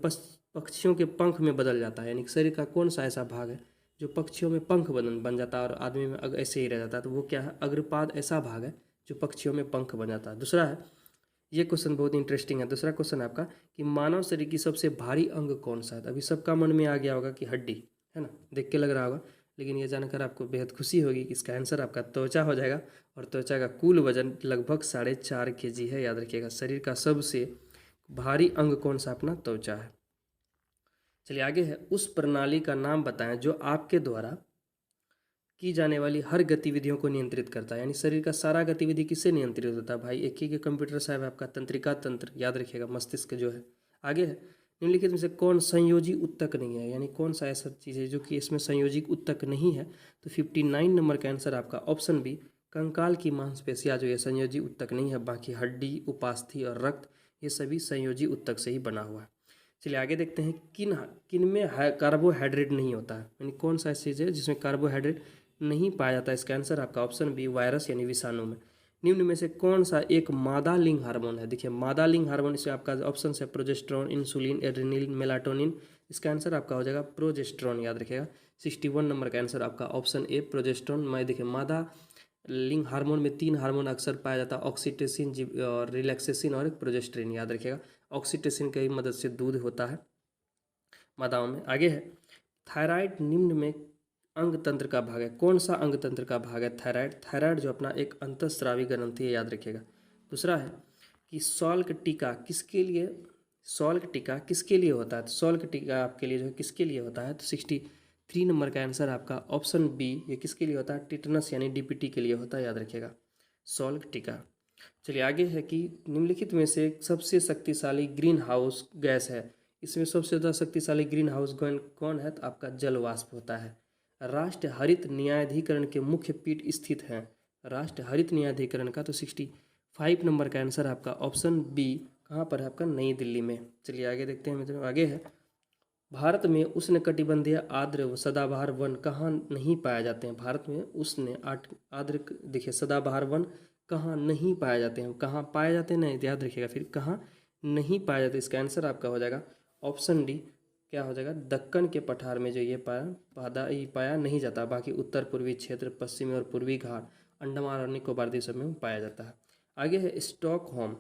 पक्षियों के पंख में बदल जाता है, यानी शरीर का कौन सा ऐसा भाग है जो पक्षियों में पंख बन जाता है और आदमी में ऐसे ही रह जाता है, तो वो क्या है, अग्रपाद ऐसा भाग है जो पक्षियों में पंख बन जाता है। दूसरा है, ये क्वेश्चन बहुत इंटरेस्टिंग है। दूसरा क्वेश्चन आपका कि मानव शरीर की सबसे भारी अंग कौन सा है, अभी सबका मन में आ गया होगा कि हड्डी है ना, देख के लग रहा होगा, लेकिन ये जानकर आपको बेहद खुशी होगी कि इसका आंसर आपका त्वचा हो जाएगा। और त्वचा का कुल वजन लगभग 4.5 kg है, याद रखिएगा। शरीर का सबसे भारी अंग कौन सा? अपना त्वचा है। चलिए आगे है, उस प्रणाली का नाम बताएं जो आपके द्वारा की जाने वाली हर गतिविधियों को नियंत्रित करता है। यानी शरीर का सारा गतिविधि किससे नियंत्रित होता है? भाई एक ही के कंप्यूटर साहब है आपका तंत्रिका तंत्र, याद रखिएगा, मस्तिष्क जो है। आगे है, निम्नलिखित में से कौन संयोजी उत्तक नहीं है? यानी कौन सा ऐसा चीज़ है जो कि इसमें संयोजी उत्तक नहीं है? तो 59 नंबर का आंसर आपका ऑप्शन बी, कंकाल की मांसपेशियाँ जो है संयोजी उत्तक नहीं है। बाकी हड्डी, उपास्थि और रक्त ये सभी संयोजी उत्तक से ही बना हुआ है। चलिए आगे देखते हैं, किन में कार्बोहाइड्रेट नहीं होता है? यानी कौन सा ऐसी चीज़ है जिसमें कार्बोहाइड्रेट नहीं पाया जाता है? इसका आंसर आपका ऑप्शन बी, वायरस यानी विषाणु में। निम्न में से कौन सा एक मादा लिंग हार्मोन है? देखिए मादा लिंग हार्मोन, इसमें आपका ऑप्शन है प्रोजेस्टेरोन, इंसुलिन, एड्रेनलिन, मेलाटोनिन। इसका आंसर आपका हो जाएगा प्रोजेस्टेरोन, याद रखिएगा। 61 नंबर का आंसर आपका ऑप्शन ए, प्रोजेस्टेरोन। मैं देखिए मादा लिंग हार्मोन में 3 हार्मोन अक्सर पाया जाता है, ऑक्सीटोसिन और रिलैक्सेसिन और एक प्रोजेस्टेरिन, याद रखिएगा। ऑक्सीटोसिन की मदद से दूध होता है मादाओं में। आगे है, थायराइड निम्न में अंग तंत्र का भाग है। कौन सा अंग तंत्र का भाग है थायराइड? थायराइड जो अपना एक अंतःस्रावी ग्रंथि है, याद रखिएगा। दूसरा है कि सॉल्क टीका किसके लिए होता है? तो सॉल्क टीका आपके लिए जो है किसके लिए होता है? तो 63 नंबर का आंसर आपका ऑप्शन बी, ये किसके लिए होता है? टिटनस यानी डीपीटी के लिए होता है, याद रखिएगा, सॉल्क टीका। चलिए आगे है कि निम्नलिखित में से सबसे शक्तिशाली ग्रीन हाउस गैस है। इसमें सबसे ज़्यादा शक्तिशाली ग्रीन हाउस गैस कौन है? तो आपका जल वाष्प होता है। राष्ट्रीय हरित न्यायाधिकरण के मुख्य पीठ स्थित हैं। राष्ट्रीय हरित न्यायाधिकरण का तो 65 नंबर का आंसर आपका ऑप्शन बी, कहाँ पर है? आपका नई दिल्ली में। चलिए आगे देखते हैं मित्रों। आगे है, भारत में उष्णकटिबंधीय आर्द्र व सदाबहार वन कहाँ नहीं पाए जाते हैं? भारत में उष्ण आर्द्र देखिए सदाबहार वन कहाँ नहीं पाए जाते हैं? कहाँ पाए जाते हैं, नहीं याद रखिएगा, फिर कहाँ नहीं पाए जाते। इसका आंसर आपका हो जाएगा ऑप्शन डी, क्या हो जाएगा? दक्कन के पठार में जो ये पाया नहीं जाता। बाकी उत्तर पूर्वी क्षेत्र, पश्चिमी और पूर्वी घाट, अंडमान और निकोबार द्वीप समूह में पाया जाता है। आगे है, स्टॉकहोम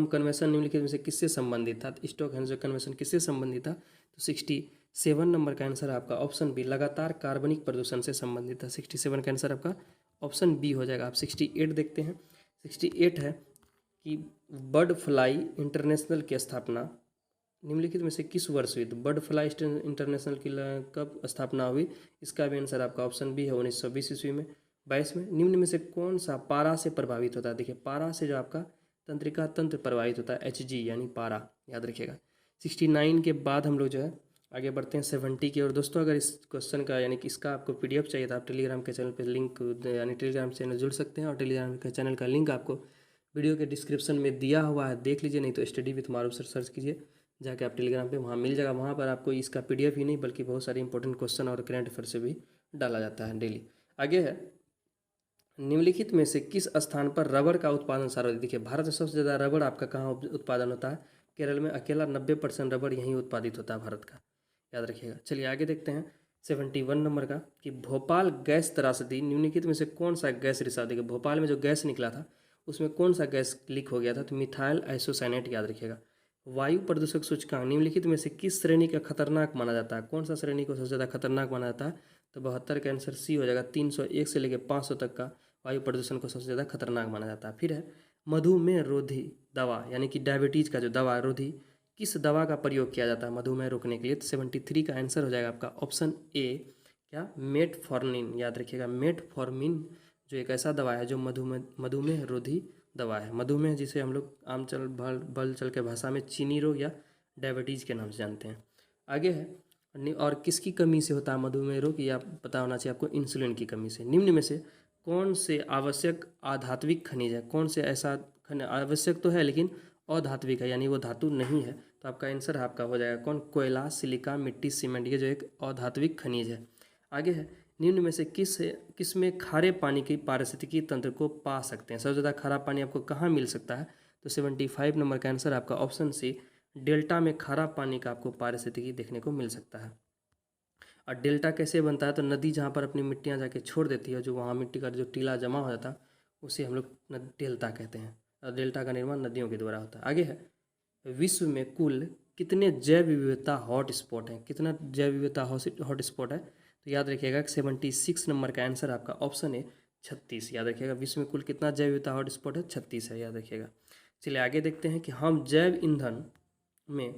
कन्वेंशन निम्नलिखित में से किससे संबंधित था? स्टॉकहोम कन्वेंशन किससे संबंधित था? तो 67 नंबर का आंसर आपका ऑप्शन बी, लगातार कार्बनिक प्रदूषण से संबंधित था। 67 का आंसर आपका ऑप्शन बी हो जाएगा। आप 68 देखते हैं। 68 है कि बर्ड फ्लाई इंटरनेशनल की स्थापना निम्नलिखित में से किस वर्ष हुई? तो बर्ड फ्लाई इंटरनेशनल की कब स्थापना हुई? इसका भी आंसर आपका ऑप्शन बी है, 1920 ईस्वी में। 22 में, निम्न में से कौन सा पारा से प्रभावित होता है? देखिए पारा से जो आपका तंत्रिका तंत्र प्रभावित होता है, एचजी यानी पारा, याद रखिएगा। 69 के बाद हम लोग जो है आगे बढ़ते हैं 70 की। और दोस्तों अगर इस क्वेश्चन का यानी कि इसका आपको पीडीएफ चाहिए था, आप टेलीग्राम के चैनल पर लिंक यानी टेलीग्राम चैनल जुड़ सकते हैं, और टेलीग्राम के चैनल का लिंक आपको वीडियो के डिस्क्रिप्शन में दिया हुआ है, देख लीजिए, नहीं तो study with Maroof sir search कीजिए जाके आप टेलीग्राम पे, वहाँ मिल जाएगा। वहाँ पर आपको इसका पीडीएफ ही नहीं बल्कि बहुत सारे इंपॉर्टेंट क्वेश्चन और करंट अफेयर से भी डाला जाता है डेली। आगे है, निम्नलिखित में से किस स्थान पर रबड़ का उत्पादन सर्वाधिक? देखिए भारत में सबसे ज़्यादा रबड़ आपका कहाँ उत्पादन होता है? केरल में अकेला 90% रबड़ यहीं उत्पादित होता है भारत का, याद रखिएगा। चलिए आगे देखते हैं 71 नंबर का कि भोपाल गैस त्रासदी निम्नलिखित में से कौन सा गैस रिसाव? देखिए भोपाल में जो गैस निकला था उसमें कौन सा गैस लीक हो गया था? तो मिथाइल आइसोसाइनेट, याद रखिएगा। वायु प्रदूषक सूचकांक निम्नलिखित में से किस श्रेणी का खतरनाक माना जाता है? कौन सा श्रेणी को सबसे ज़्यादा खतरनाक माना जाता है? तो 72 का आंसर सी हो जाएगा। 301 से लेकर 500 तक का वायु प्रदूषण को सबसे ज़्यादा खतरनाक माना जाता है। फिर है, मधुमेह रोधी दवा यानी कि डायबिटीज़ का जो दवा रोधी, किस दवा का प्रयोग किया जाता है मधुमेह रोकने के लिए? तो 73 का आंसर हो जाएगा आपका ऑप्शन ए, क्या? मेटफॉर्मिन, याद रखिएगा। मेटफॉर्मिन जो एक ऐसा दवा है जो मधुमेह रोधी दवा है। मधुमेह जिसे हम लोग आम चल बल चल के भाषा में चीनी रोग या डायबिटीज़ के नाम से जानते हैं। आगे है, और किसकी कमी से होता है मधुमेह रोग? या पता होना चाहिए आपको, इंसुलिन की कमी से। निम्न में से कौन से आवश्यक आधात्विक खनिज है? कौन से ऐसा आवश्यक तो है लेकिन अधात्विक है, यानी वो धातु नहीं है, तो आपका आंसर आपका हो जाएगा कौन? कोयला, सिलिका, मिट्टी, सीमेंट, ये जो एक अधात्विक खनिज है। आगे है, निम्न में से किस में खारे पानी की पारिस्थितिकी तंत्र को पा सकते हैं? सबसे ज़्यादा खारा पानी आपको कहाँ मिल सकता है? तो 75 नंबर का आंसर आपका ऑप्शन सी, डेल्टा में खारा पानी का आपको पारिस्थितिकी देखने को मिल सकता है। और डेल्टा कैसे बनता है? तो नदी जहाँ पर अपनी मिट्टियाँ जाके छोड़ देती है, जो वहाँ मिट्टी का जो टीला जमा हो जाता है उसे हम लोग डेल्टा कहते हैं। और डेल्टा का निर्माण नदियों के द्वारा होता है। आगे है, विश्व में कुल कितने जैव विविधता हॉट स्पॉट हैं? कितना जैव विविधता हॉट स्पॉट है? तो याद रखिएगा 76 नंबर का आंसर आपका ऑप्शन है 36। याद रखिएगा विश्व में कुल कितना जैव विविधता हॉटस्पॉट है? 36 है, याद रखिएगा। चलिए आगे देखते हैं कि हम जैव ईंधन में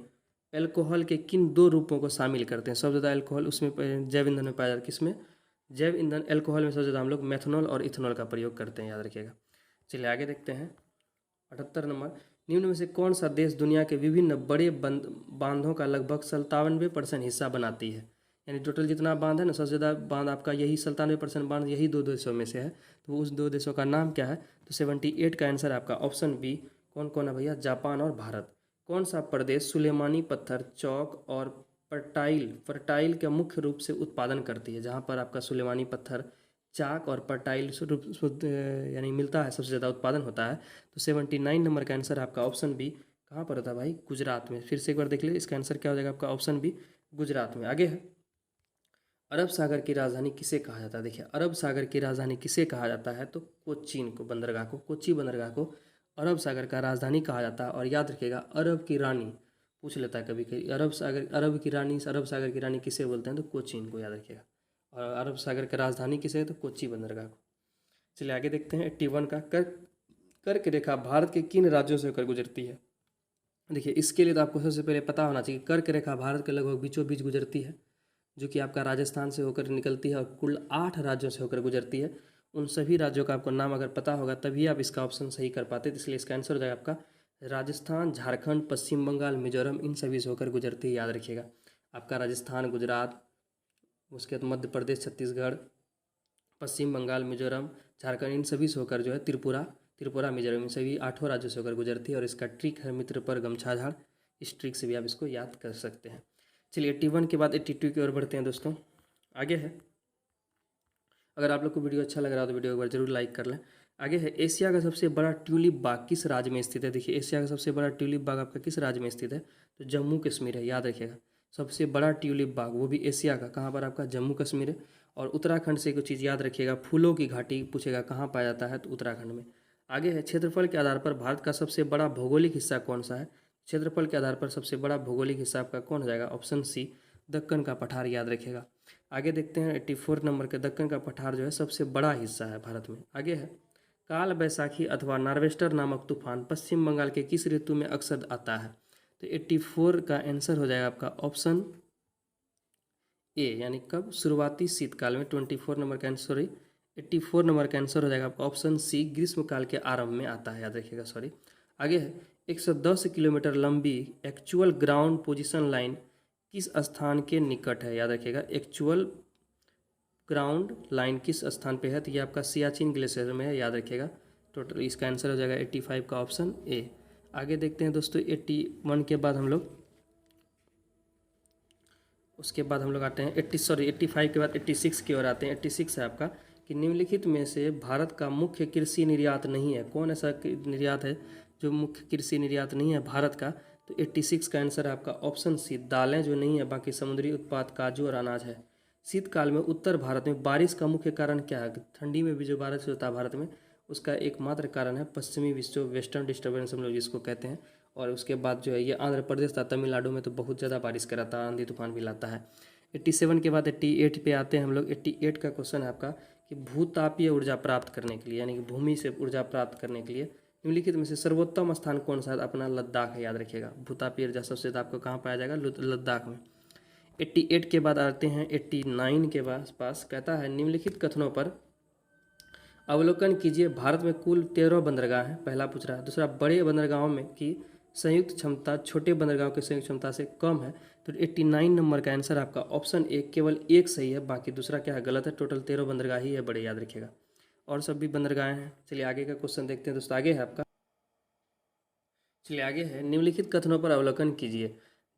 एल्कोहल के किन दो रूपों को शामिल करते हैं। सबसे ज़्यादा एल्कोहल उसमें जैव ईंधन में पाया जाता है, किसमें? जैव ईंधन एल्कोहल में सबसे ज़्यादा हम लोग मेथनॉल और इथेनॉल का प्रयोग करते हैं, याद रखिएगा। चलिए आगे देखते हैं 78 नंबर, निम्न में से कौन सा देश दुनिया के विभिन्न बड़े बांधों का लगभग 97% हिस्सा बनाती है? यानी टोटल जितना बांध है ना, सबसे ज़्यादा बांध आपका यही 97% बांध यही दो देशों में से है। तो उस दो देशों का नाम क्या है? तो 78 का आंसर आपका ऑप्शन बी। कौन कौन है भैया? जापान और भारत। कौन सा प्रदेश सुलेमानी पत्थर, चौक और पर्टाइल के मुख्य रूप से उत्पादन करती है? जहाँ पर आपका सुलेमानी पत्थर, चाक और पर्टाइल यानी मिलता है, सबसे ज़्यादा उत्पादन होता है। तो 79 नंबर का आंसर आपका ऑप्शन बी। कहाँ पर होता है भाई? गुजरात में। फिर से एक बार देख लीजिए, इसका आंसर क्या हो जाएगा आपका? ऑप्शन बी, गुजरात में। आगे है, अरब सागर की राजधानी किसे कहा जाता है? देखिए, अरब सागर की राजधानी किसे कहा जाता है? तो कोचीन को, बंदरगाह को, कोची बंदरगाह को अरब सागर का राजधानी कहा जाता है। और याद रखिएगा, अरब की रानी पूछ लेता है कभी कभी, अरब सागर की रानी किसे बोलते हैं? तो कोचीन को, याद रखिएगा। और अरब सागर की राजधानी किसे है? तो कोची बंदरगाह को। चलिए आगे देखते हैं 81 का, कर्क रेखा भारत के किन राज्यों से होकर गुजरती है? देखिए, इसके लिए तो आपको सबसे पहले पता होना चाहिए, कर्क रेखा भारत के लगभग बीचों बीच गुजरती है, जो कि आपका राजस्थान से होकर निकलती है और कुल 8 राज्यों से होकर गुजरती है। उन सभी राज्यों का आपको नाम अगर पता होगा तभी आप इसका ऑप्शन सही कर पाते, तो इसलिए इसका आंसर हो जाएगा आपका राजस्थान, झारखंड, पश्चिम बंगाल, मिजोरम, इन सभी से होकर गुजरती है, याद रखिएगा। आपका राजस्थान, गुजरात, उसके बाद मध्य प्रदेश, छत्तीसगढ़, पश्चिम बंगाल, मिजोरम, झारखंड, इन सभी से होकर जो है त्रिपुरा, मिजोरम, इन सभी 8 राज्यों से होकर गुजरती है। और इसका ट्रिक है मित्र पर गमछा झाड़, इस ट्रिक से भी आप इसको याद कर सकते हैं। चलिए 81 के बाद 82 की ओर बढ़ते हैं दोस्तों। आगे है, अगर आप लोग को वीडियो अच्छा लग रहा हो तो वीडियो एक बार जरूर लाइक कर लें। आगे है, एशिया का सबसे बड़ा ट्यूलिप बाग किस राज्य में स्थित है? देखिए, एशिया का सबसे बड़ा ट्यूलिप बाग आपका किस राज्य में स्थित है? तो जम्मू कश्मीर है, याद रखिएगा। सबसे बड़ा ट्यूलिप बाग, वो भी एशिया का, कहाँ पर? आपका जम्मू कश्मीर है। और उत्तराखंड से कुछ चीज़ याद रखिएगा, फूलों की घाटी पूछेगा कहाँ पाया जाता है? तो उत्तराखंड में। आगे है, क्षेत्रफल के आधार पर भारत का सबसे बड़ा भौगोलिक हिस्सा कौन सा है? क्षेत्रफल के आधार पर सबसे बड़ा भौगोलिक हिस्सा आपका कौन हो जाएगा? ऑप्शन सी, दक्कन का पठार, याद रखिएगा। आगे देखते हैं 84 नंबर के, दक्कन का पठार जो है सबसे बड़ा हिस्सा है भारत में। आगे है, काल बैसाखी अथवा नार्वेस्टर नामक तूफान पश्चिम बंगाल के किस ऋतु में अक्सर आता है? तो 84 का आंसर हो जाएगा आपका ऑप्शन ए, यानी कब? शुरुआती शीतकाल में। 24 नंबर का आंसर, सॉरी 84 नंबर का आंसर हो जाएगा आपका ऑप्शन सी, ग्रीष्मकाल के आरंभ में आता है, याद रखिएगा। सॉरी, आगे है, 110 किलोमीटर लंबी एक्चुअल ग्राउंड पोजीशन लाइन किस स्थान के निकट है? याद रखिएगा, एक्चुअल ग्राउंड लाइन किस स्थान पे है? तो ये आपका सियाचिन ग्लेशियर में है, याद रखिएगा। टोटल इसका आंसर हो जाएगा 85 का ऑप्शन ए। आगे देखते हैं दोस्तों 81 के बाद हम लोग, उसके बाद हम लोग आते हैं 85 के बाद 86 की ओर आते हैं। 86 है आपका कि निम्नलिखित में से भारत का मुख्य कृषि निर्यात नहीं है। कौन ऐसा निर्यात है जो मुख्य कृषि निर्यात नहीं है भारत का? तो 86 का आंसर है आपका ऑप्शन सी, दालें जो नहीं है, बाकी समुद्री उत्पाद, काजू और अनाज है। शीतकाल में उत्तर भारत में बारिश का मुख्य कारण क्या है? ठंडी में भी जो बारिश होता है भारत में, उसका एकमात्र कारण है पश्चिमी विक्षोभ, वेस्टर्न डिस्टर्बेंस हम लोग जिसको कहते हैं। और उसके बाद जो है ये आंध्र प्रदेश था, तमिलनाडु में तो बहुत ज़्यादा बारिश कराता है, आंधी तूफान भी लाता है। 87 के बाद 88 पे आते हैं हम लोग। 88 का क्वेश्चन है आपका कि भूतापीय ऊर्जा प्राप्त करने के लिए, यानी कि भूमि से ऊर्जा प्राप्त करने के लिए निम्नलिखित में से सर्वोत्तम स्थान कौन सा है? अपना लद्दाख है, याद रखिएगा। भूतापीय ऊर्जा सबसे ज़्यादा आपको कहाँ पाया जाएगा? लद्दाख में। 88 के बाद आते हैं 89 के पास कहता है, निम्नलिखित कथनों पर अवलोकन कीजिए। भारत में कुल 13 बंदरगाह हैं, पहला पूछ रहा है। दूसरा, बड़े बंदरगाहों में की संयुक्त क्षमता छोटे बंदरगाहों की संयुक्त क्षमता से कम है। तो 89 नंबर का आंसर आपका ऑप्शन ए, केवल एक सही है, बाकी दूसरा क्या है? गलत है। टोटल 13 बंदरगाह ही है बड़े, याद रखिएगा। और सब भी बंदरगाह हैं। चलिए आगे का क्वेश्चन देखते हैं दोस्तों। आगे है आपका, चलिए आगे है, निम्नलिखित कथनों पर अवलोकन कीजिए।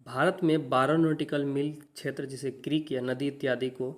भारत में 12 नॉटिकल मील क्षेत्र, जिसे क्रीक या नदी इत्यादि को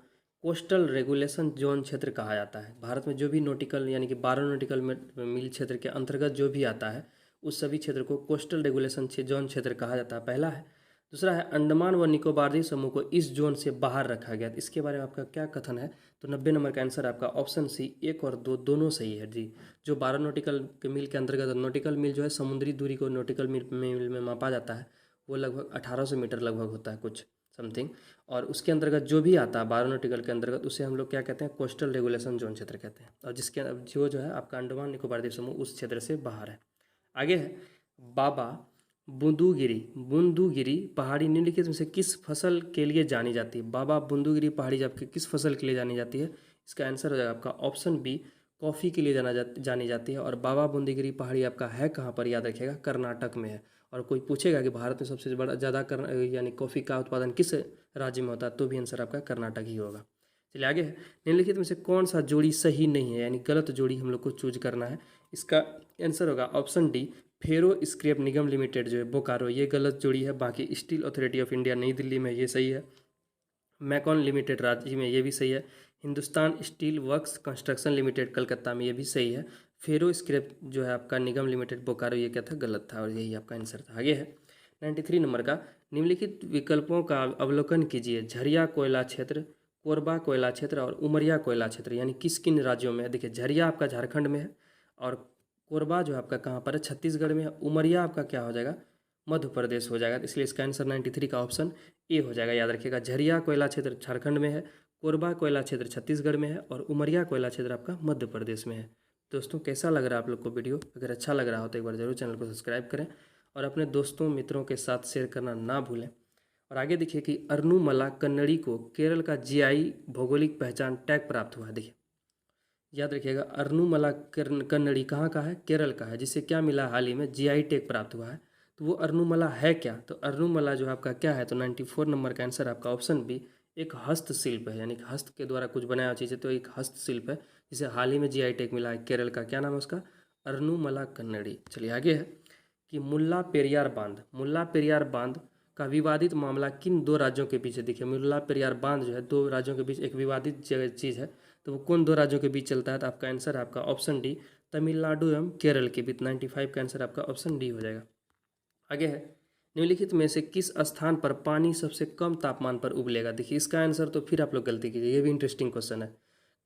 कोस्टल रेगुलेशन जोन क्षेत्र कहा जाता है। भारत में जो भी नॉटिकल यानी कि 12 नॉटिकल मील क्षेत्र के अंतर्गत जो भी आता है, उस सभी क्षेत्र को कोस्टल रेगुलेशन जोन क्षेत्र कहा जाता है, पहला है। दूसरा है, अंडमान व निकोबार द्वीप समूह को इस जोन से बाहर रखा गया। इसके बारे में आपका क्या कथन है? तो 90 नंबर का आंसर आपका ऑप्शन सी, 1 और 2 दोनों सही है जी। जो 12 नॉटिकल के मील के अंतर्गत, नॉटिकल मील जो है समुद्री दूरी को नॉटिकल मील में मापा जाता है, वो लगभग 1800 मीटर लगभग होता है कुछ, समथिंग। और उसके अंतर्गत जो भी आता है 12 नॉटिकल के अंतर्गत उसे हम लोग क्या कहते हैं, कोस्टल रेगुलेशन जोन क्षेत्र कहते हैं। और जिसके जो है आपका अंडमान निकोबार द्वीप समूह उस क्षेत्र से बाहर है। आगे है बाबा बुंदूगिरी पहाड़ी निम्नलिखित में से किस फसल के लिए जानी जाती है। बाबा बुंदूगिरी पहाड़ी आपके किस फसल के लिए जानी जाती है, इसका आंसर हो जाएगा आपका ऑप्शन बी, कॉफ़ी के लिए जानी जाती है। और बाबा बुंदूगिरी पहाड़ी आपका है कहाँ पर, याद रखिएगा कर्नाटक में है। और कोई पूछेगा कि भारत में सबसे बड़ा ज़्यादा यानी कॉफ़ी का उत्पादन किस राज्य में होता है, तो भी आंसर आपका कर्नाटक ही होगा। चलिए आगे है, निम्नलिखित में से कौन सा जोड़ी सही नहीं है, यानी गलत जोड़ी हम लोग को चूज करना है। इसका आंसर होगा ऑप्शन डी, फेरो स्क्रैप निगम लिमिटेड जो है बोकारो, ये गलत जोड़ी है। बाकी स्टील अथॉरिटी ऑफ इंडिया नई दिल्ली में ये सही है। मैकॉन लिमिटेड रांची में ये भी सही है। Hindustan steel works construction limited Calcutta में ये भी सही है। फेरो स्क्रैप जो है आपका निगम लिमिटेड बोकारो, ये क्या था, गलत था और यही आपका आंसर था। आगे है 93 नंबर का, निम्नलिखित विकल्पों का अवलोकन कीजिए। झरिया कोयला क्षेत्र, कोरबा कोयला क्षेत्र और उमरिया कोयला क्षेत्र यानी किस किन राज्यों में है। देखिए झरिया आपका झारखंड में है और कोरबा जो आपका कहाँ पर है, छत्तीसगढ़ में है। उमरिया आपका क्या हो जाएगा, मध्य प्रदेश हो जाएगा। इसलिए इसका आंसर 93 का ऑप्शन ए हो जाएगा। याद रखिएगा झरिया कोयला क्षेत्र झारखंड में है, कोरबा कोयला क्षेत्र छत्तीसगढ़ में है और उमरिया कोयला क्षेत्र आपका मध्य प्रदेश में है। दोस्तों कैसा लग रहा है आप लोग को वीडियो, अगर अच्छा लग रहा हो तो एक बार जरूर चैनल को सब्सक्राइब करें और अपने दोस्तों मित्रों के साथ शेयर करना ना भूलें। और आगे देखिए कि अर्नुमला कन्नड़ी को केरल का जीआई भौगोलिक पहचान टैग प्राप्त हुआ है। देखिए याद रखिएगा अर्नुमला कन्नड़ी कहाँ का है, केरल का है, जिसे क्या मिला हाल ही में, जीआई टैग प्राप्त हुआ है। तो वो अर्नुमला है क्या, तो अर्नुमला जो आपका क्या है, तो 94 नंबर का आंसर आपका ऑप्शन बी, एक हस्तशिल्प है, यानी कि हस्त के द्वारा कुछ बनाया चीज़ है, तो एक हस्तशिल्प है जिसे हाल ही में जीआई टैग मिला है। केरल का क्या नाम है उसका, अर्नुमला कन्नड़ी। चलिए आगे है कि मुल्ला पेरियार बांध का विवादित मामला किन दो राज्यों के बीच है। देखिए मुल्ला पेरियार बांध जो है दो राज्यों के बीच एक विवादित चीज़ है, तो वो कौन दो राज्यों के बीच चलता है, तो आपका आंसर आपका ऑप्शन डी, तमिलनाडु एवं केरल के बीच। 95 का आंसर आपका ऑप्शन डी हो जाएगा। आगे है निम्नलिखित में से किस स्थान पर पानी सबसे कम तापमान पर उबलेगा। देखिए इसका आंसर तो फिर आप लोग गलती कीजिए, ये भी इंटरेस्टिंग क्वेश्चन है।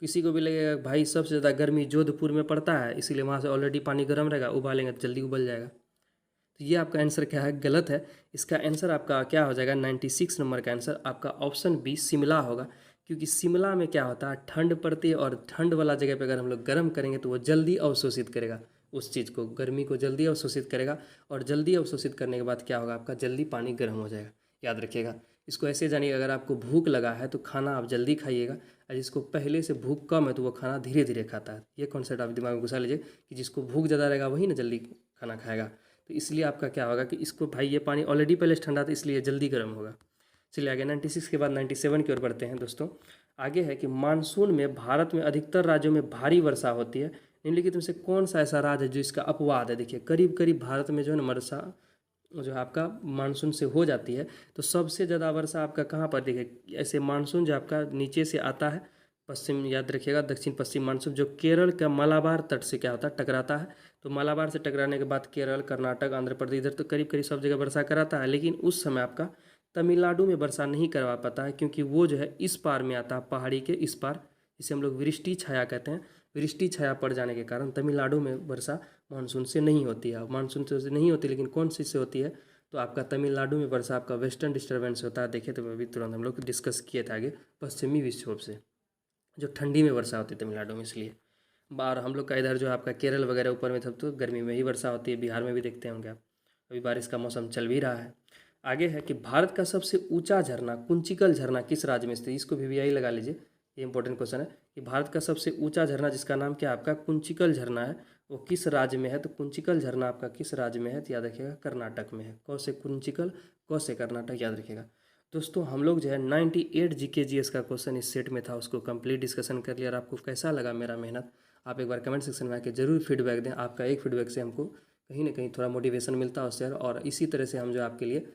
किसी को भी लगेगा भाई सबसे ज़्यादा गर्मी जोधपुर में पड़ता है इसीलिए वहाँ से ऑलरेडी पानी गर्म रहेगा, उबालेंगे तो जल्दी उबल जाएगा। तो ये आपका आंसर क्या है, गलत है। इसका आंसर आपका क्या हो जाएगा, 96 नंबर का आंसर आपका ऑप्शन बी, शिमला होगा। क्योंकि शिमला में क्या होता है, ठंड पड़ती है और ठंड वाला जगह पे अगर हम लोग गर्म करेंगे तो वो जल्दी अवशोषित करेगा उस चीज़ को, गर्मी को जल्दी अवशोषित करेगा। और जल्दी अवशोषित करने के बाद क्या होगा, आपका जल्दी पानी गर्म हो जाएगा। याद रखिएगा इसको ऐसे जानिए, अगर आपको भूख लगा है तो खाना आप जल्दी खाइएगा, और जिसको पहले से भूख कम है तो वो खाना धीरे धीरे खाता है। ये कॉन्सेप्ट आप दिमाग में घुसा लीजिए कि जिसको भूख ज़्यादा रहेगा वही ना जल्दी खाना खाएगा। तो इसलिए आपका क्या होगा कि इसको भाई ये पानी ऑलरेडी पहले से ठंडा था इसलिए जल्दी गर्म होगा। चलिए आगे 96 के बाद 97 की ओर बढ़ते हैं दोस्तों। आगे है कि मानसून में भारत में अधिकतर राज्यों में भारी वर्षा होती है, निम्नलिखित में से कौन सा ऐसा राज्य है जो इसका अपवाद है। देखिए करीब करीब भारत में जो है ना वर्षा जो है आपका मानसून से हो जाती है, तो सबसे ज़्यादा वर्षा आपका कहाँ पर, देखिए ऐसे मानसून जो आपका नीचे से आता है पश्चिम, याद रखिएगा दक्षिण पश्चिम मानसून जो केरल का मलाबार तट से क्या होता है, टकराता है। तो मलाबार से टकराने के बाद केरल, कर्नाटक, आंध्र प्रदेश इधर तो करीब करीब सब जगह वर्षा कराता है, लेकिन उस समय आपका तमिलनाडु में वर्षा नहीं करवा पाता है क्योंकि वो जो है इस पार में आता है, पहाड़ी के इस पार, जिसे हम लोग वृष्टि छाया कहते हैं। वृष्टि छाया पड़ जाने के कारण तमिलनाडु में वर्षा मानसून से नहीं होती है। मानसून से नहीं होती लेकिन कौन सी से होती है, तो आपका तमिलनाडु में वर्षा आपका वेस्टर्न डिस्टर्बेंस होता है। देखिए तो अभी तुरंत हम लोग डिस्कस किए थे आगे, पश्चिमी विक्षोभ से जो ठंडी में वर्षा होती है तमिलनाडु में, इसलिए बाहर हम लोग का इधर जो आपका केरल वगैरह ऊपर में सब तो गर्मी में ही वर्षा होती है। बिहार में भी देखते होंगे आप, अभी बारिश का मौसम चल भी रहा है। आगे है कि भारत का सबसे ऊंचा झरना कुंचिकल झरना किस राज्य में स्थित है। इसको भी यही लगा लीजिए, ये इंपॉर्टेंट क्वेश्चन है कि भारत का सबसे ऊंचा झरना जिसका नाम क्या आपका कुंचिकल झरना है वो किस राज्य में है। तो कुंचिकल झरना आपका किस राज्य में है, तो याद रखिएगा कर्नाटक में है। कौ से कुंचिकल, कौ से कर्नाटक, याद रखिएगा। दोस्तों हम लोग जो है 98 जीके जीएस का क्वेश्चन इस सेट में था, उसको कंप्लीट डिस्कशन कर लिया। और आपको कैसा लगा मेरा मेहनत, आप एक बार कमेंट सेक्शन में आके जरूर फीडबैक दें। आपका एक फीडबैक से हमको कहीं ना कहीं थोड़ा मोटिवेशन मिलता है उससे, और इसी तरह से हम जो आपके लिए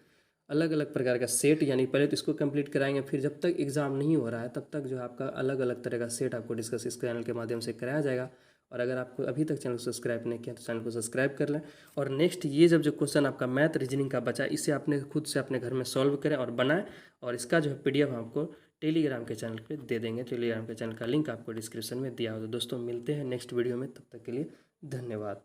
अलग अलग प्रकार का सेट, यानी पहले तो इसको कंप्लीट कराएंगे, फिर जब तक एग्ज़ाम नहीं हो रहा है तब तक जो है आपका अलग अलग तरह का सेट आपको डिस्कस इस चैनल के माध्यम से कराया जाएगा। और अगर आपको अभी तक चैनल को सब्सक्राइब नहीं किया तो चैनल को सब्सक्राइब कर लें। और नेक्स्ट ये जब जो क्वेश्चन आपका मैथ रीजनिंग का बचा इसे आपने खुद से अपने घर में सॉल्व करें और बनाएं, और इसका जो है PDF हम आपको टेलीग्राम के चैनल पे दे देंगे। टेलीग्राम के चैनल का लिंक आपको डिस्क्रिप्शन में दिया हो। तो दोस्तों मिलते हैं नेक्स्ट वीडियो में, तब तक के लिए धन्यवाद।